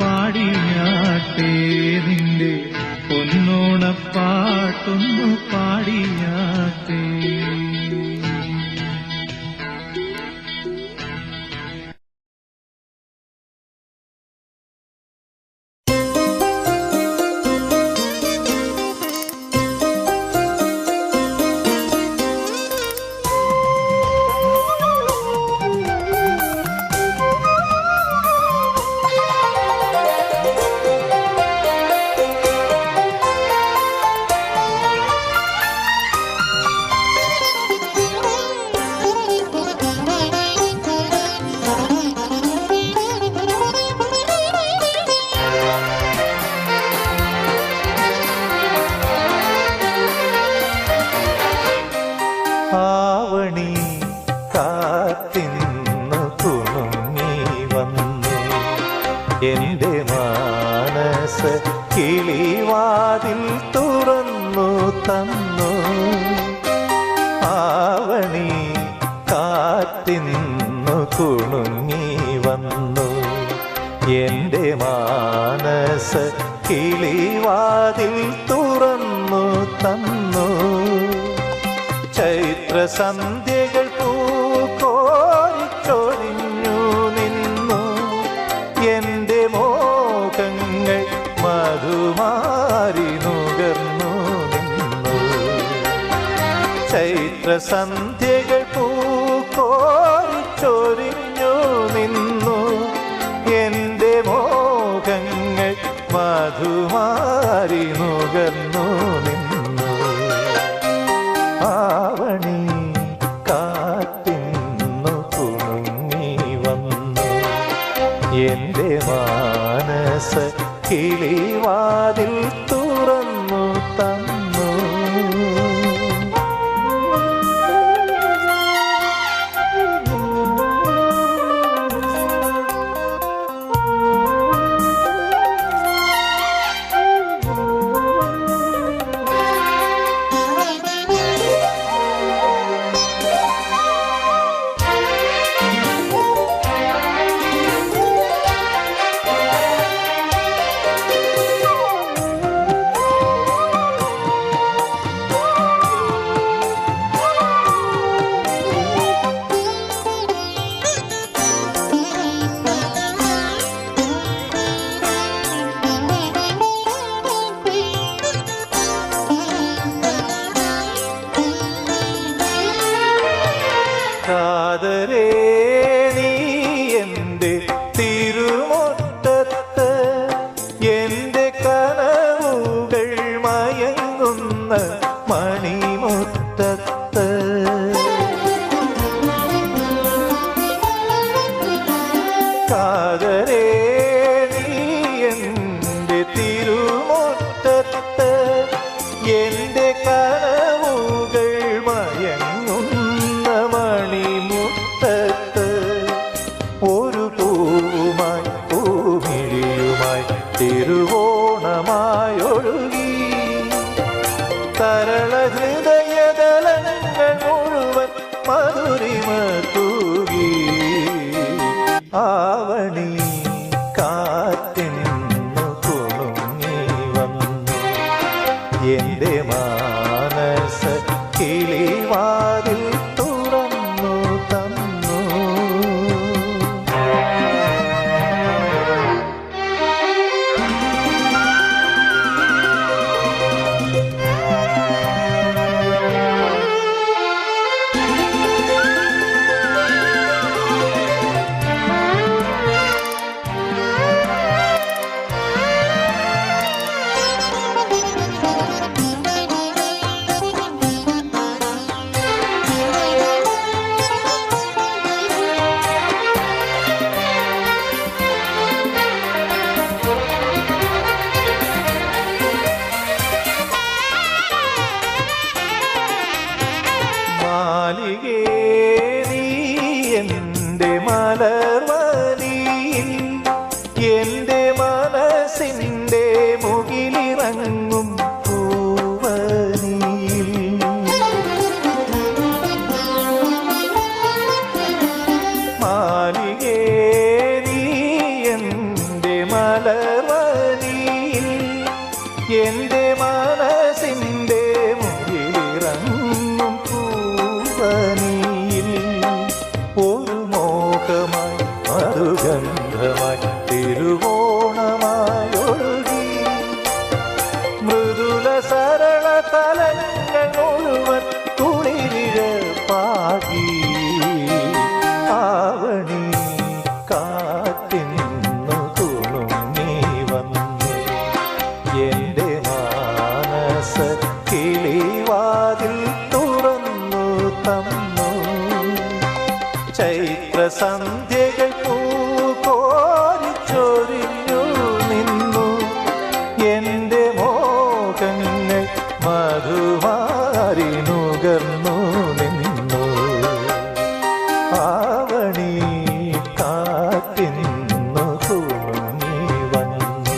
പാടിയാട്ടെ നിന്റെ പൊന്നോണപ്പാട്ടൊന്നു പാടിയാട്ടെ. ആവണി കാത്തിന്നു കുണുങ്ങി വന്നു എൻ്റെ മാനസ കിളിവാതിൽ തുറന്നു തന്നു. ആവണി കാത്തിന്നു കുണുങ്ങി വന്നു എൻ്റെ മാനസ കിളിവാതിൽ തുറന്നു തന്നു. ചൈത്രസന്ധ്യകൾ പൂക്കോരിച്ചൊരിഞ്ഞു നിന്നു എൻ്റെ മോഹങ്ങൾ മധുമാരി നുകർന്നു നിന്നു. ചൈത്രസന്ധ്യകൾ പൂക്കോരിച്ചൊരിഞ്ഞു നിന്നു എൻ്റെ മോഹങ്ങൾ മധുമാരി നുകർന്നു നിന്നു. ആവണി കാത്തിന്നു കുണുങ്ങി വന്നു എൻ്റെ മാനസ കിളിവാതിൽ തുറന്നു തന്നു. കാതരേ നീ എൻ്റെ തിരുമുറ്റത്ത് എൻ്റെ കനവുകൾ മയങ്ങുന്ന മണിമുറ്റത്ത് കാതരേ നീ എൻ്റെ തിരുമുറ്റത്ത് എൻ്റെ കനവുകൾ മയങ്ങുന്ന മണിമുറ്റത്ത് ഒരു പൂവുമായി പൂമിഴിയുമായി തിരുവോണമായി ഒഴുകി തരള ഹൃദയതലങ്ങൾ മുഴുവൻ മധുരിമ തൂകി ആവണി കാറ്റിന്നു കുണുങ്ങി വന്നു എൻ്റെ മാനസ കിളിവാതിൽ തുറന്നു തന്നു മാലികേ നീ എൻ്റെ മലർവനിയിൽ എൻ്റെ മനസ്സിൻ്റെ മുകിലിറങ്ങും പൂവനിയിൽ മാലികേ നീ എൻ്റെ മലർവനിയിൽ എൻ്റെ മനസ്സിൻ്റെ മുകിലിറങ്ങും പൂവനിയിൽ ഒരു മോഹമായി മധുഗന്ധമായി തിരുവോണമായി ഒഴുകി മൃദുല സരള തലങ്ങൾ മുഴുവൻ കുളിരിഴ പാകി ആവണി കാറ്റിന്നു കുണുങ്ങി വന്നു എൻ്റെ മാനസ കിളിവാതിൽ തുറന്നു തന്നു ചൈത്രസന്ധ്യകൾ പൂക്കോരിച്ചൊരിഞ്ഞു നിന്നു എൻ്റെ മോഹങ്ങൾ മധുമാരി നുകർന്നു നിന്നു ആവണി കാറ്റിന്നു കുണുങ്ങി വന്നു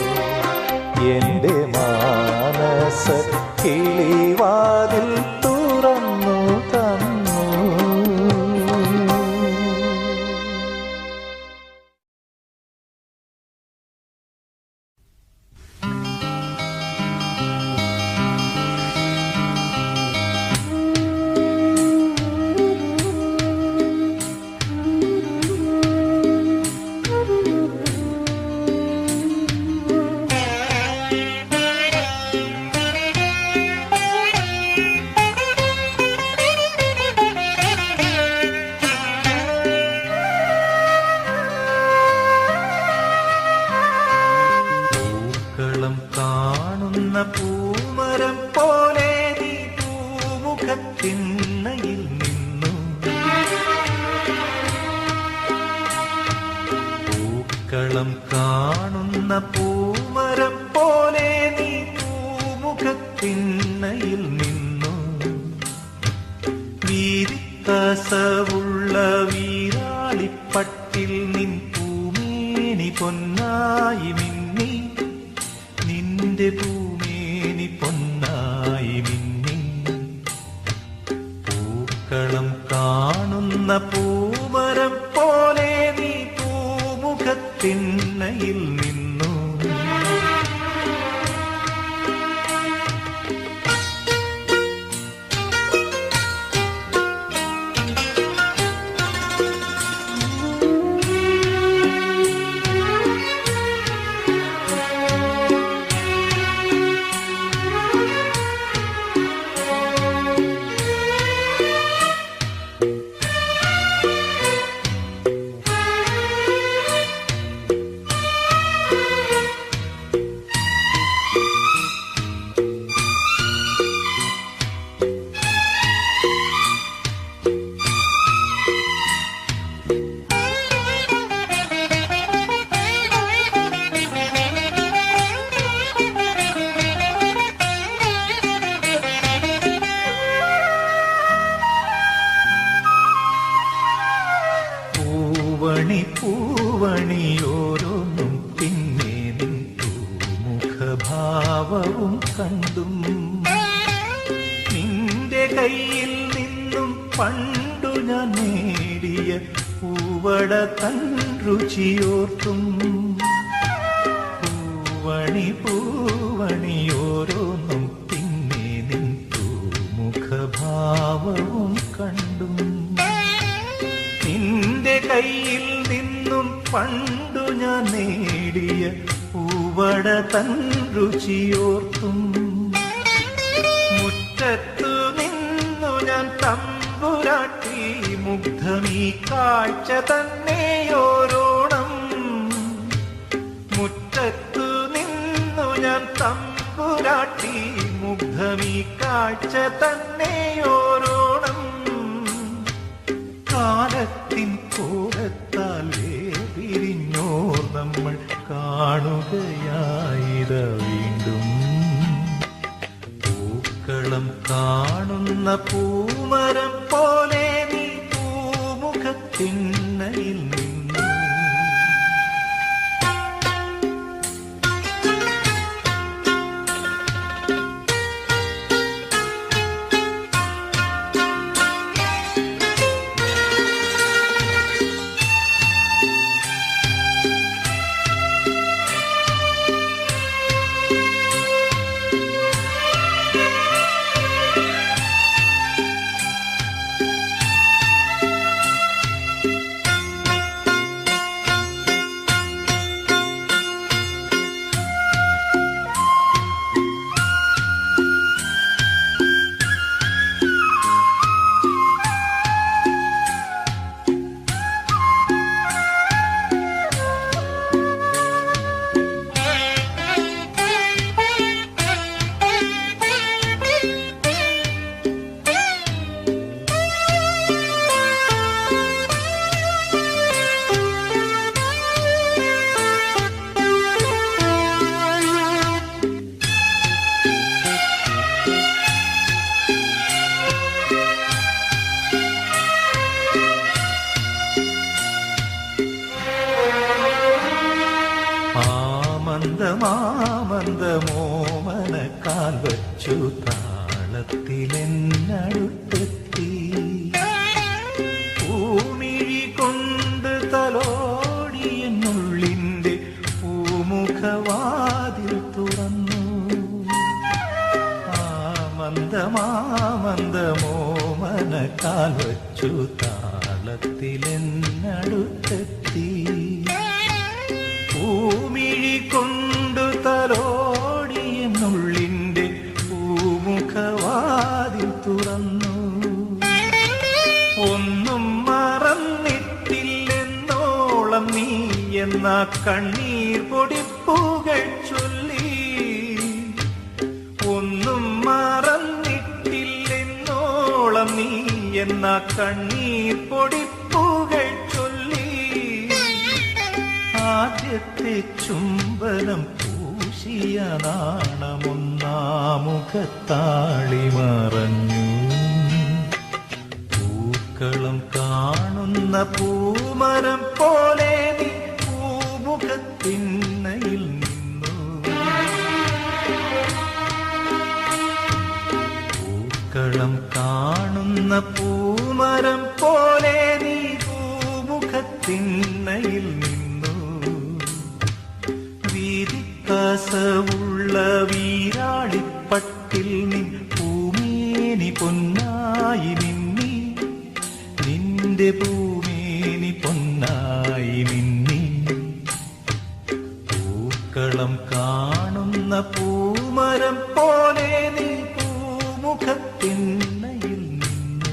എൻ്റെ മാനസ കിളിവാതിൽ തുറന്നു തന്നു പൂക്കളം കാണുന്ന പൂമരം പോലെ നീ പൂമുഖത്തിണ്ണയിൽ നിന്നു പൂക്കളം കാണുന്ന പൂമരം പോലെ നീ പൂമുഖത്തിണ്ണയിൽ നിന്നു വീരിത്തസവുള്ള വീരാളിപ്പട്ടിൽ നിൻ പൂമേനി പൊന്നായി മിന്നി നിന്റെ പൂമേനി പൊന്നായി മിന്നി പൂക്കളം കാണുന്ന പൂമരം പോലെ നീ പൂമുഖത്തിണ്ണയിൽ നിന്നു പൂവണിയോരോന്നും പിന്നെ നിൻ മുഖഭാവവും കണ്ടും നിന്റെ കയ്യിൽ നിന്നും പണ്ടു ഞാൻ നേടിയ പൂവട തൻ രുചിയോർത്തും പൂവണിയോരോന്നും പിന്നെ നിൻ മുഖഭാവവും കണ്ടും നിന്റെ കയ്യിൽ നിന്നും പണ്ടു ഞാൻ നേടിയ പൂവട തൻ രുചിയോർത്തും മുറ്റത്തു നിന്നു ഞാൻ തമ്പുരാട്ടി മുഗ്ധമീ കാഴ്ച തന്നെയോരോണം മുറ്റത്തു നിന്നു ഞാൻ തമ്പുരാട്ടി മുഗ്ധമീ കാഴ്ച തന്നെയോരോണം കാലത്തിൻ കോലത്താൽ പിരിഞ്ഞോർ നമ്മൾ കാണുകയായിത വീണ്ടും പൂക്കളം കാണുന്ന പൂമരം പോലെ നീ പൂമുഖത്തിണ്ണയിൽ നിന്നു മാമന്ദമോമനക്കാൽ വച്ചു താളത്തിലെന്നടുത്തെത്തി പൂമിഴി കൊണ്ട് തലോടിയെന്നുള്ളിൻ്റെ പൂമുഖവാതിൽ തുറന്നു മാമന്ദമോമനക്കാൽ വച്ചു താളത്തിലെന്നടുത്തെത്തി പൂമിഴി കൊണ്ടു തലോടിയെന്നുള്ളിൻ്റെ പൂമുഖവാതിൽ തുറന്നു ഒന്നും മറന്നിട്ടില്ലെന്നോളം നീ എന്ന കണ്ണീർ പൊടിപ്പൂകൾ ചൊല്ലി ഒന്നും മറന്നിട്ടില്ലെന്നോളം നീ എന്ന കണ്ണീർ പൊടിപ്പൂകൾ ചൊല്ലി ആദ്യത്തെ ചുംബനം പൂശിയ നാണമൊന്നാമുഖത്താളി മറഞ്ഞു പൂക്കളം കാണുന്ന പൂമരം പോലെ നീ പൂമുഖത്തിണ്ണയിൽ നിന്നു പൂക്കളം കാണുന്ന പൂമരം പോലെ നീ പൂമുഖത്തിണ്ണയിൽ നിന്നു വീതിക്കാസവുള്ള വീരാളിപ്പട്ടിൽ നിൻ പൂമേനി പൊന്നായി മിന്നി നിന്റെ പൂമേനി പൊന്നായി മിന്നി പൂക്കളം കാണുന്ന പൂമരം പോലെ നീ പൂമുഖത്തിണ്ണയിൽ നിന്നു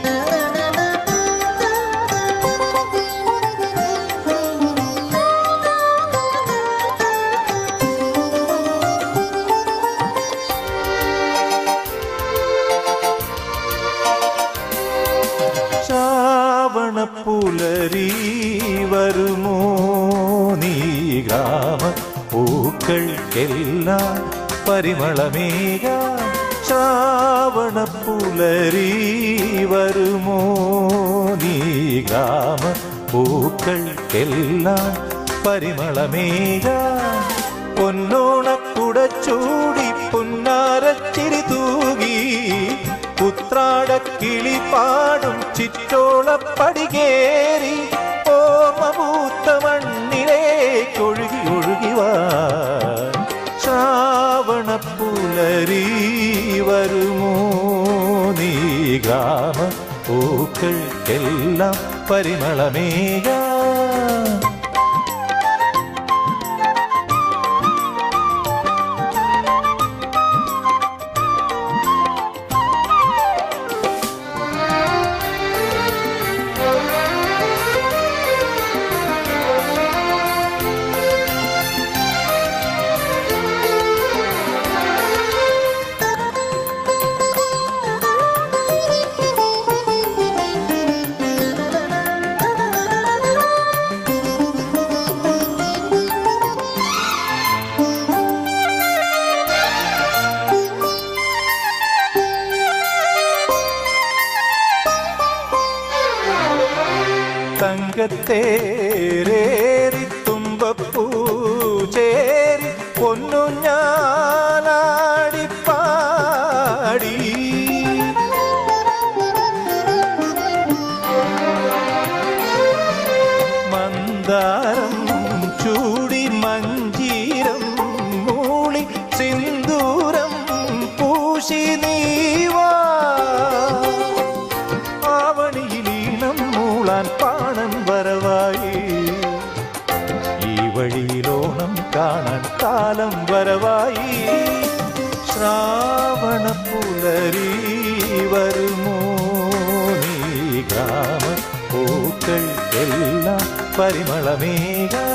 ആ ഗ്രാമ പൂക്കൾക്കെല്ലാം പരിമളമേകാൻ ശ്രാവണപ്പുലരി വരുമോ നീ ഗ്രാമ പൂക്കൾക്കെല്ലാം പരിമളമേകാൻ പൊന്നോണക്കുടച്ചൂടി പുന്നാരച്ചിരി തൂകി ഉത്രാടക്കിളി പാടും ചിറ്റോളപ്പടികേറി ഓർമ്മപൂത്ത മണ്ണിലേക്കൊഴുകി ഒഴുകി വാ ശ്രാവണപ്പുലരി വരുമോ നീ ഗ്രാമ പൂക്കൾക്കെല്ലാം പരിമളമേകാൻ തങ്കത്തേരേറി തുമ്പപ്പൂചേരി പൊന്നു ഞാനാടിപ്പാടി മന്ദാരം ചൂടി മഞ്ചീരം മൂളി സിന്ദൂരം പൂശി നീവാ ആവണിയിലീണം മൂളാൻ പാണൻ വരവായി ഈ വഴിയിലോണം കാണാൻ കാലം വരവായി ശ്രാവണപ്പുലരി വരുമോ നീ ഗ്രാമ പൂക്കൾക്കെല്ലാം പരിമളമേകാൻ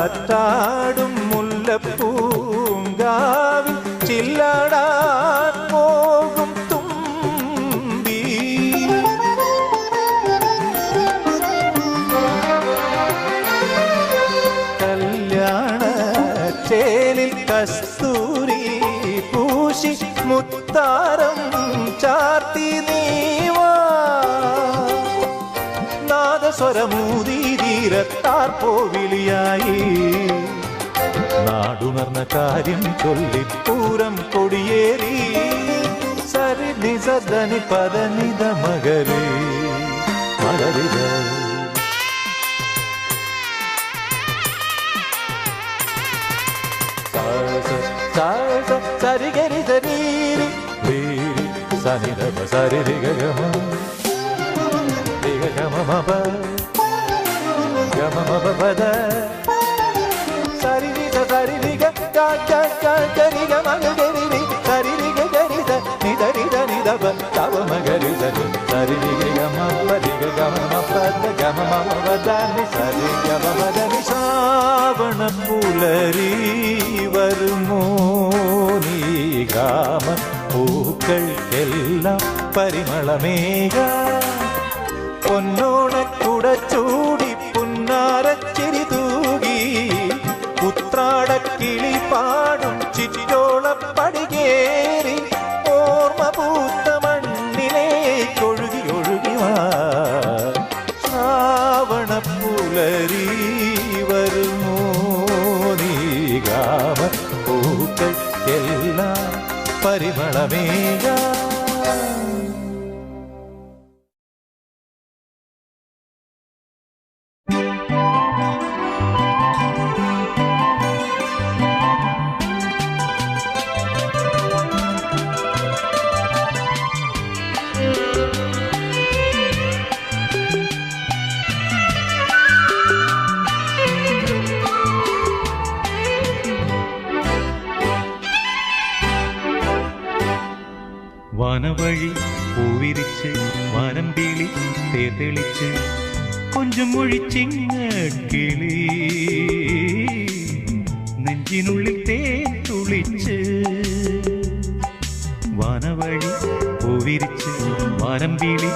ചെല്ലക്കാറ്റാടും മുല്ലപ്പൂങ്കാവിൽ ചില്ലടാൻ പോകും തുമ്പി കല്യാണച്ചേലിൽ കസ്തൂരി പൂശി മുത്താരം ചാർത്തി നീവാ നാദസ്വരമൂതി തീരത്താർപ്പോവിളിയായി നാടുണർന്ന കാര്യം ചൊല്ലിപ്പൂരം കൊടിയേറി സരിനി സദനി പദനിത മകരേ മലരിത സരിഗരി സരീരി സനിധ സരി ഗമ ഗമ ഗമപദ സരിരിഗ സരിരിഗ ഗരിഗ മഗരിരി സരിരിഗ ഗരിത നിദരിത നിദപ തവ മഗരിത സരിരിഗ ഗമപരിഗ ഗമപദ ഗമമപദ സരി ഗമപദ ശ്രാവണപ്പുലരി വരുമോ നീ ഗ്രാമ പൂക്കൾക്കെല്ലാം പരിമളമേകാൻ പൊന്നോണക്കുടച്ചൂടി പുന്നാരച്ചിരി തൂകി ഉത്രാടക്കിളി പാടും ചിറ്റോളപ്പടികേറി ഓർമ്മപൂത്ത മണ്ണിലേക്കൊഴുകി ഒഴുകി വാ ശ്രാവണപ്പുലരി വരുമോ നീ ഗ്രാമ പൂക്കൾക്കെല്ലാം പരിമളമേകാൻ വനവഴി പൂവിരിച്ച് വനമ്പിളി തേതെളിച്ച് കൊഞ്ചും മൊഴിച്ചിങ്ങ കിളി നെഞ്ചിനുള്ളിൽ തേൻ തുളിച്ച് വനവഴി പൂവിരിച്ച് വനമ്പിളി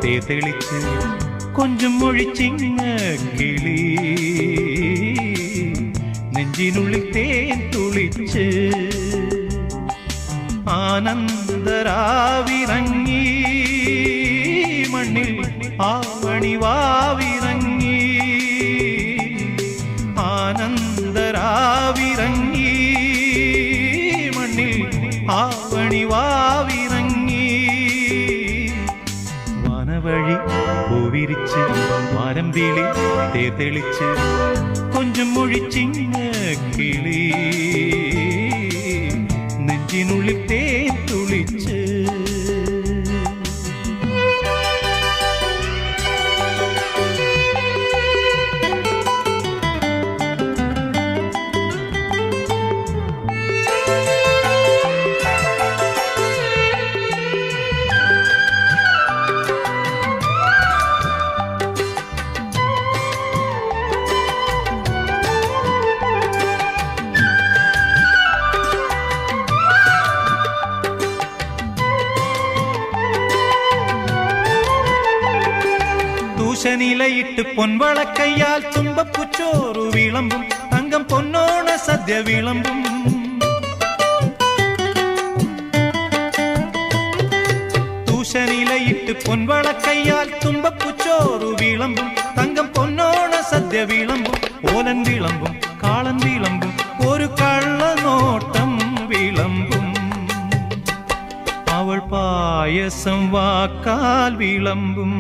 തേതെളിച്ച് കൊഞ്ചും മൊഴിച്ചിങ്ങ കിളി നെഞ്ചിനുള്ളിൽ തേൻ തുളിച്ച് ആനന്ദരാവിറങ്ങി മണ്ണിൽ ആവണിവാവിറങ്ങി ആനന്ദരാവിറങ്ങി മണ്ണിൽ ആവണിവാവിറങ്ങി വനവഴി പൂവിരിച്ച് വരമ്പിളി തേതെളിച്ച് കൊഞ്ചും മൊഴിച്ചിങ്ങ കിളി നെഞ്ചിനുള്ളിൽ തേൻ തുളിച്ച് നിലയിട്ട് പൊൻവളക്കയ്യാൽ തുമ്പപ്പുച്ചോറു വിളമ്പും തങ്കം പൊന്നോണ സദ്യ വിളമ്പും തൂശനിലയിട്ട് പൊൻവളക്കയ്യാൽ തുമ്പപ്പുച്ചോറു വിളമ്പും തങ്കം പൊന്നോണ സദ്യ വിളമ്പും ഓലൻ വിളമ്പും കാളൻ വിളമ്പും ഒരു കള്ളനോട്ടം വിളമ്പും അവൾ പായസം വാക്കാൽ വിളമ്പും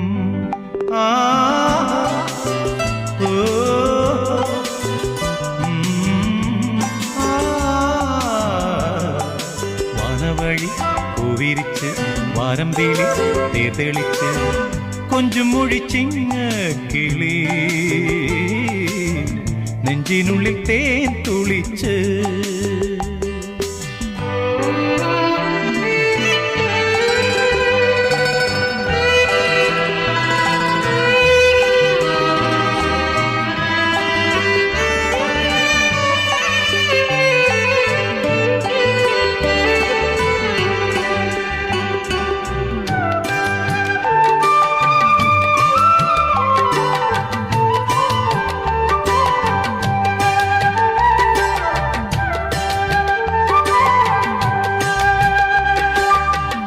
വനവഴി പൂവിരിച്ച് വരമ്പിളി തേതെളിച്ച് കൊഞ്ചും മൊഴിച്ചിങ്ങ കിളി നെഞ്ചിനുള്ളിൽ തേൻ തുളിച്ച്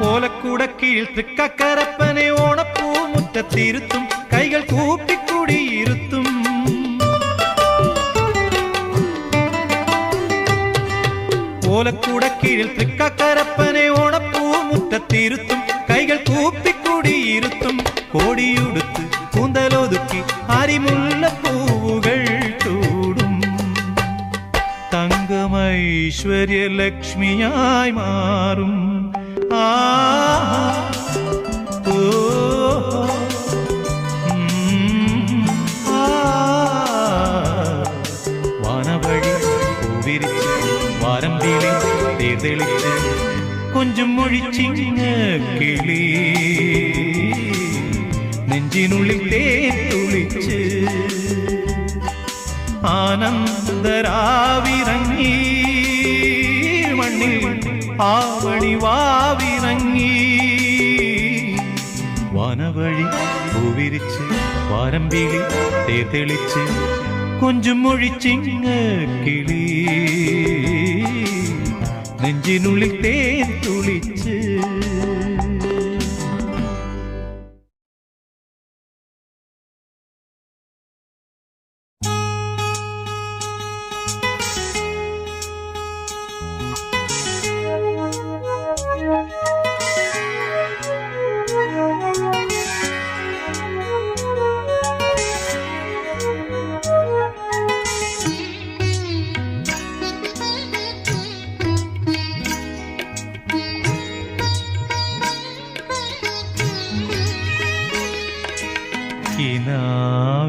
ഓലക്കൂടക്കീഴിൽ തൃക്കക്കരപ്പനെ ഓണപ്പൂ മുറ്റത്തിരുത്തും കൈകൾ കൂപ്പിക്കൂടിയിരുത്തും ഓലക്കൂടക്കീഴിൽ തൃക്കക്കരപ്പനെ ഓണപ്പൂ മുറ്റത്തിരുത്തും കൈകൾ കൂപ്പിക്കൂടിയിരുത്തും കോടിയുടുത്ത് കൂന്തലൊതുക്കി അരിമുല്ലപ്പൂവുകൾ ചൂടും തങ്കമൈശ്വര്യലക്ഷ്മിയായി മാറും വനവഴി പൂവിരിച്ച് വരമ്പിളി തേതെളിച്ച് കൊഞ്ചും മൊഴിച്ചിങ്ങ കിളി നെഞ്ചിനുള്ളിൽ തേൻ തുളിച്ച് ആനന്ദരാവിറങ്ങി മണ്ണിൽ ആവണിവാവിറങ്ങി വനവഴി പൂവിരിച്ച് വരമ്പിളി തേതെളിച്ച് കൊഞ്ചും മൊഴിച്ചിങ്ങ കിളി നെഞ്ചിനുള്ളിൽ തേൻ തുളിച്ച്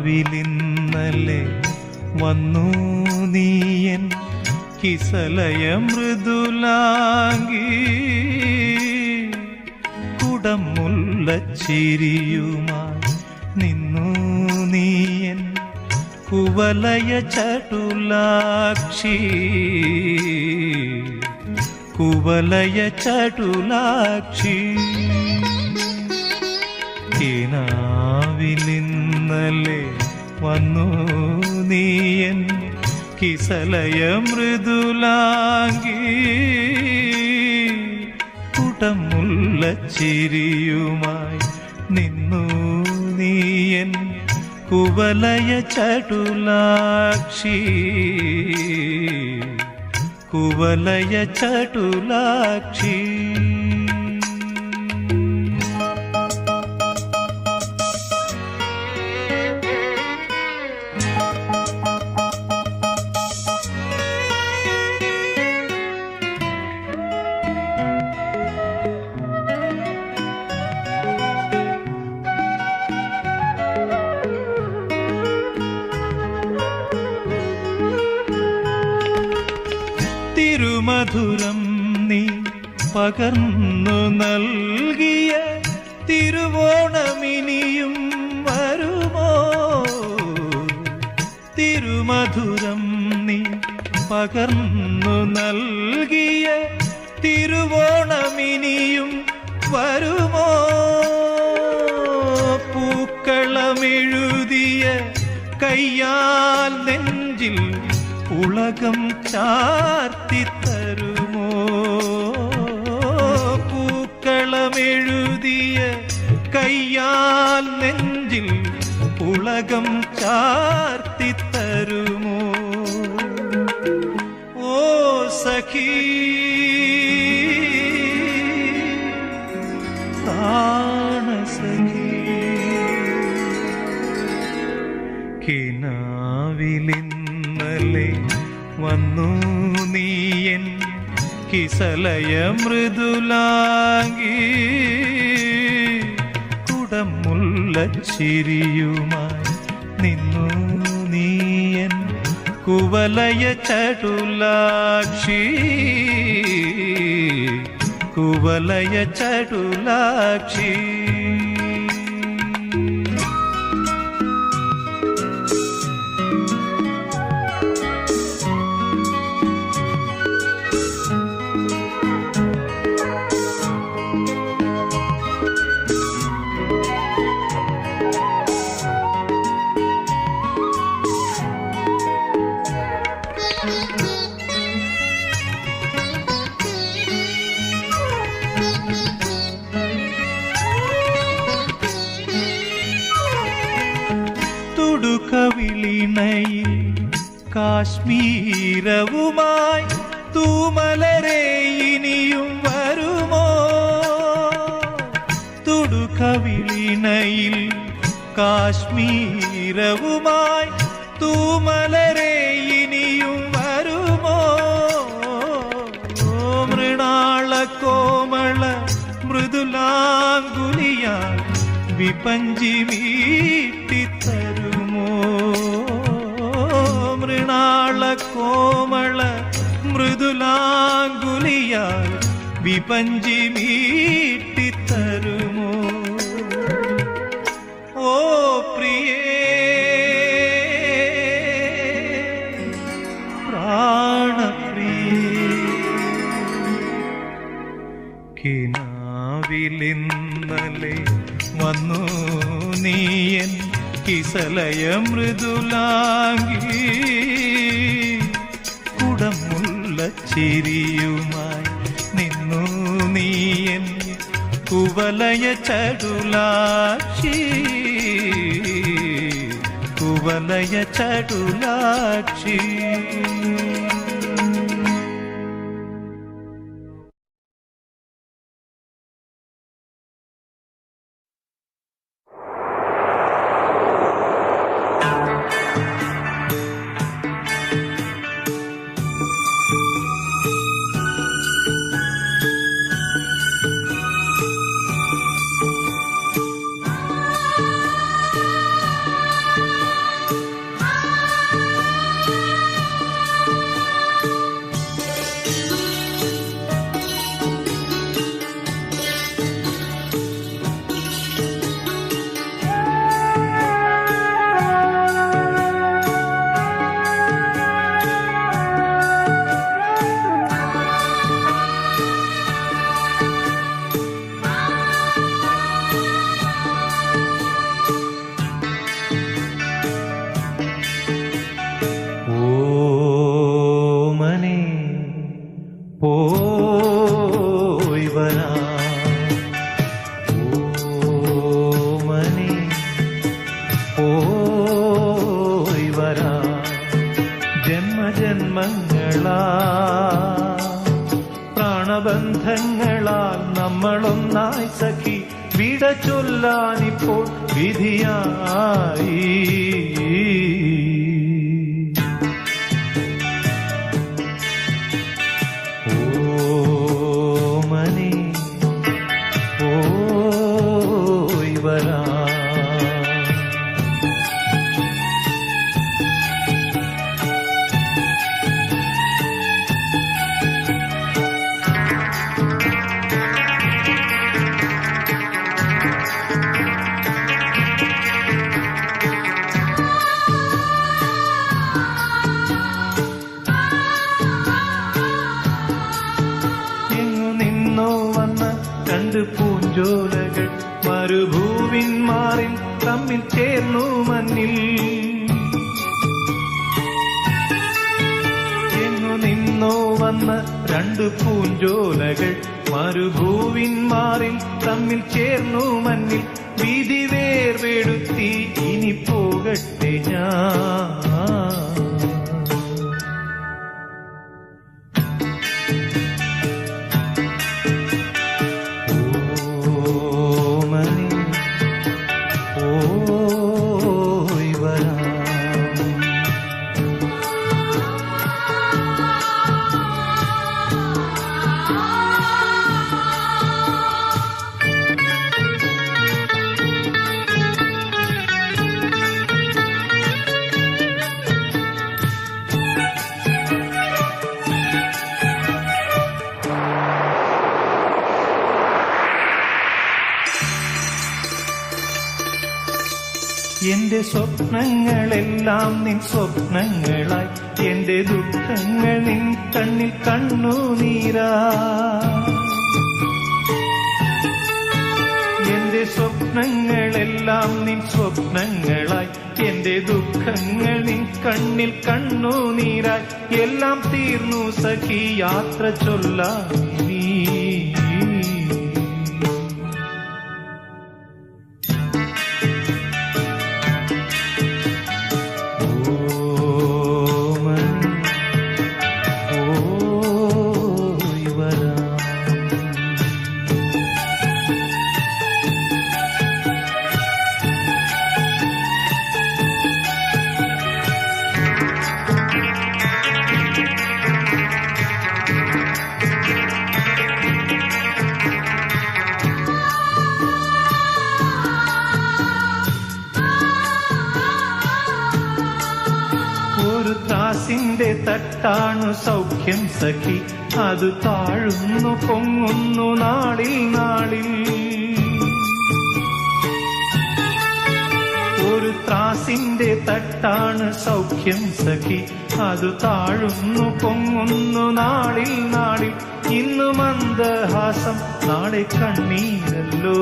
കിനാവിലിന്നലെ വന്നു നീയൻ കിസലയ മൃദുലാംഗി ചിരിയുമായി നിന്നു നീയൻ കുവലയ ചടുലാക്ഷി കുവലയ ചടുലാക്ഷി കിനാവിലിന്നലെ വന്നു നീയൻ കിസലയ മൃദുലാംഗി കുടമുള്ള ചിരിയുമായി നിന്നു നീയൻ കുവലയ ചടുലാക്ഷി കുവലയ ചടുലാക്ഷി തിരുമധുരം നീ പകർന്നു നൽകിയ തിരുവോണമിനിയും വരുമോ തിരുമധുരം നീ പകർന്നു നൽകിയ തിരുവോണമിനിയും വരുമോ പൂക്കളമെഴുതിയ കയ്യാൽ നെഞ്ചിൽ ഉലകം ചാർത്തിത്തരുമോ പൂക്കളമെഴുതിയ കയ്യാൽ നെഞ്ചിൽ ഉലകം ചാർത്തിത്തരുമോ ഓ സഖീ പ്രാണസഖീ കിനാവിലിന്നലെ വന്നു നീയൻ കിസലയ മൃദുലാംഗി കുടമുള്ള ചിരിയുമായി നിന്നു നീയൻ കുവലയ ചടുലാക്ഷി കുവലയ ചടുലാക്ഷി തുടുക്കവിളിണയിൽ കാശ്മീരവുമായി തൂമലരെ ഇനിയും വരുമോ തുടുക്കവിളിണയിൽ കാശ്മീരവുമായി തൂമലരെ ഇനിയും വരുമോ മൃണാള കോമള മൃദുലാംഗുലിയാൽ വിപഞ്ചി മീട്ടിത്തരുമോ മൃണാള കോമള മൃദുലാംഗുലിയാൽ വിപഞ്ചി മീട്ടിത്തരുമോ ഓ പ്രിയേ പ്രാണപ്രിയേ കിനാവിലിന്നലെ വന്നു നീയൻ കിസലയ മൃദുലാംഗി കുടമുള്ള ചിരിയുമായി നിന്നു നീയൻ കുവലയ ചടുലാക്ഷി കുവലയ ചടുലാക്ഷി പ്രാണബന്ധങ്ങളാൽ നമ്മളൊന്നായി സഖി വിട ചൊല്ലാനിപ്പോൾ വിധിയായി. ഓമനേ പോയി വരാം. രണ്ട് പൂഞ്ചോലകൾ മരുഭൂവിന്മാറിൽ തമ്മിൽ ചേർന്നു മഞ്ഞിൽ. എങ്ങു നിന്നോ വന്ന രണ്ട് പൂഞ്ചോലകൾ മരുഭൂവിന്മാറിൽ തമ്മിൽ ചേർന്നു മഞ്ഞിൽ. വിധി വേർപെടുത്തി ഇനി പോകട്ടെ ഞാൻ. എന്റെ സ്വപ്നങ്ങളെല്ലാം നിൻ സ്വപ്നങ്ങളായി, എന്റെ ദുഃഖങ്ങൾ നിൻ കണ്ണിൽ കണ്ണുനീരാ. എന്റെ സ്വപ്നങ്ങളെല്ലാം നിൻ സ്വപ്നങ്ങളായി, എന്റെ ദുഃഖങ്ങൾ നിൻ കണ്ണിൽ കണ്ണുനീരായി. എല്ലാം തീർന്നു സഖി യാത്ര ചൊല്ലാം നീ. ത്രാസിന്റെ തട്ടാണു സൗഖ്യം സഖി, അത് താഴുന്നു പൊങ്ങുന്നു നാളിൽ നാളിൽ. ഒരു ത്രാസിന്റെ തട്ടാണ് സൗഖ്യം സഖി, അത് താഴുന്നു പൊങ്ങുന്നു നാളിൽ നാളിൽ. ഇന്നു മന്ദഹാസം നാളെ കണ്ണീരല്ലോ.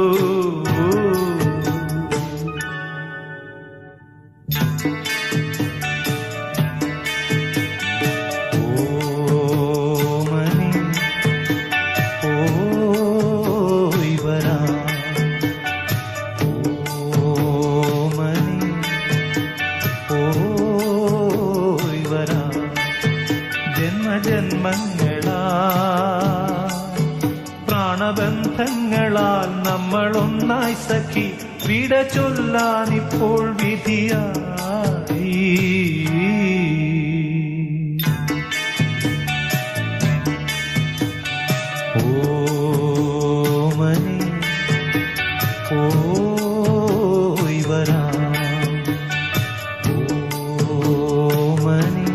ജന്മജന്മങ്ങളാ പ്രാണബന്ധങ്ങളാൽ നമ്മളൊന്നായി സഖി വിട ചൊല്ലാനിപ്പോൾ വിധിയായി. ഓമനേ പോയി വരാം. ഓമനേ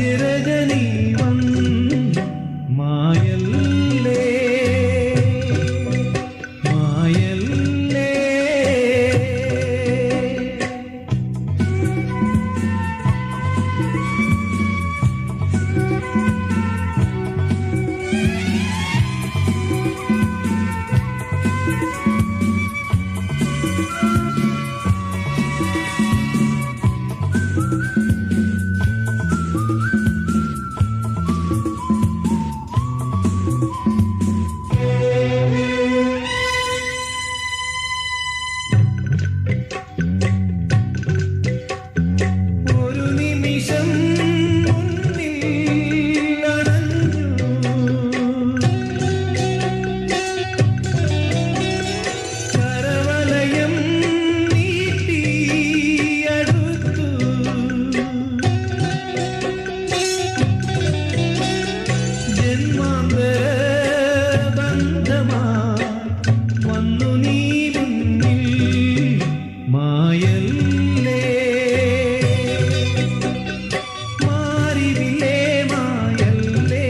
ആദ്യ രജനി വന്നു മായല്ലേ മായല്ലേ. ഒരു നിമിഷം മുന്നിൽ അണഞ്ഞു കരവലയം നീട്ടി അടുത്തു ജന്മാന്തര ബന്ധമായി വന്നു നീ മുന്നിൽ മായല്ലേ മാറിവില്ലേ മായല്ലേ.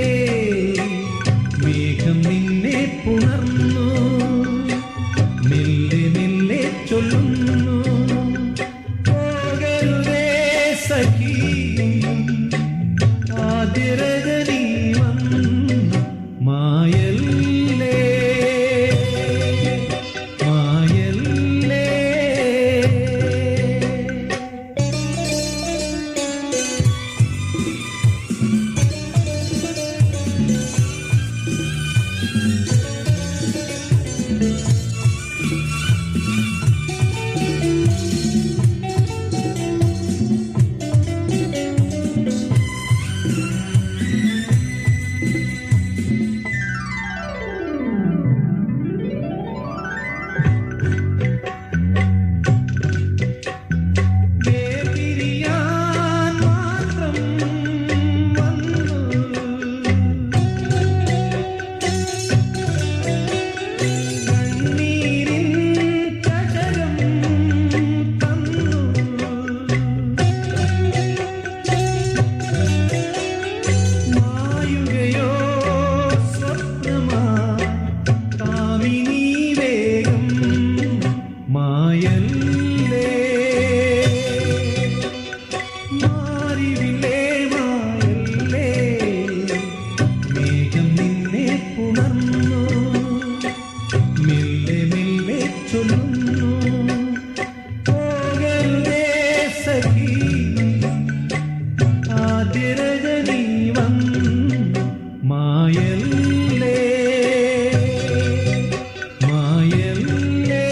മേഘം നിന്നെ പുണർന്നു മെല്ലെ മെല്ലെ ചൊല്ലുന്നു പോകരുതേ സഖി ആദ്യ രജനി വന്നു മായല്ലേ മായല്ലേ. വേർപിരിയാൻ മാത്രം വന്നു കണ്ണീരിൻ കടകം തന്നു മായുകയോ സ്വപ്നമായി കാമിനി വേഗം മായല്ലേ മാറിവില്ലേ മായല്ലേ. മേഘം നിന്നെ പുണർന്നു മെല്ലെ മെല്ലെ ചൊല്ലുന്നു പോകരുതേ സഖി ആദ്യ രജനി വന്നു മായല്ലേ മായല്ലേ.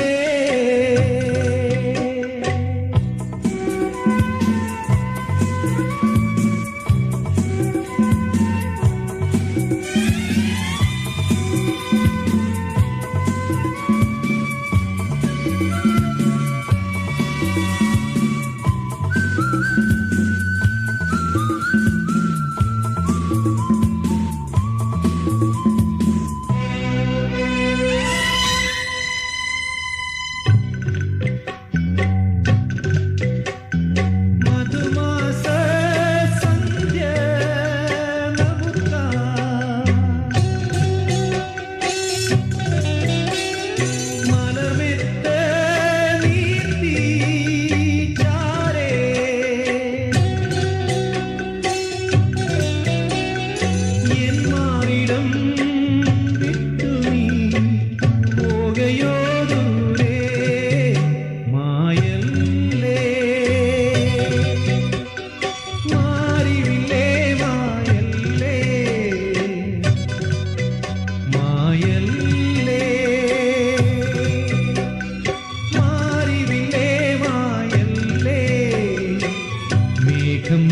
മധുമാസ സന്ധ്യ മലർമെത്ത നീർത്തി ചാരേ എൻ മാറിടം വിട്ടു നീ പോകയോ ദൂരെ മായല്ലേ മാറിവില്ലേ മായല്ലേ മായല്ലേ മാറിവില്ലേ മായല്ലേ. മേഘം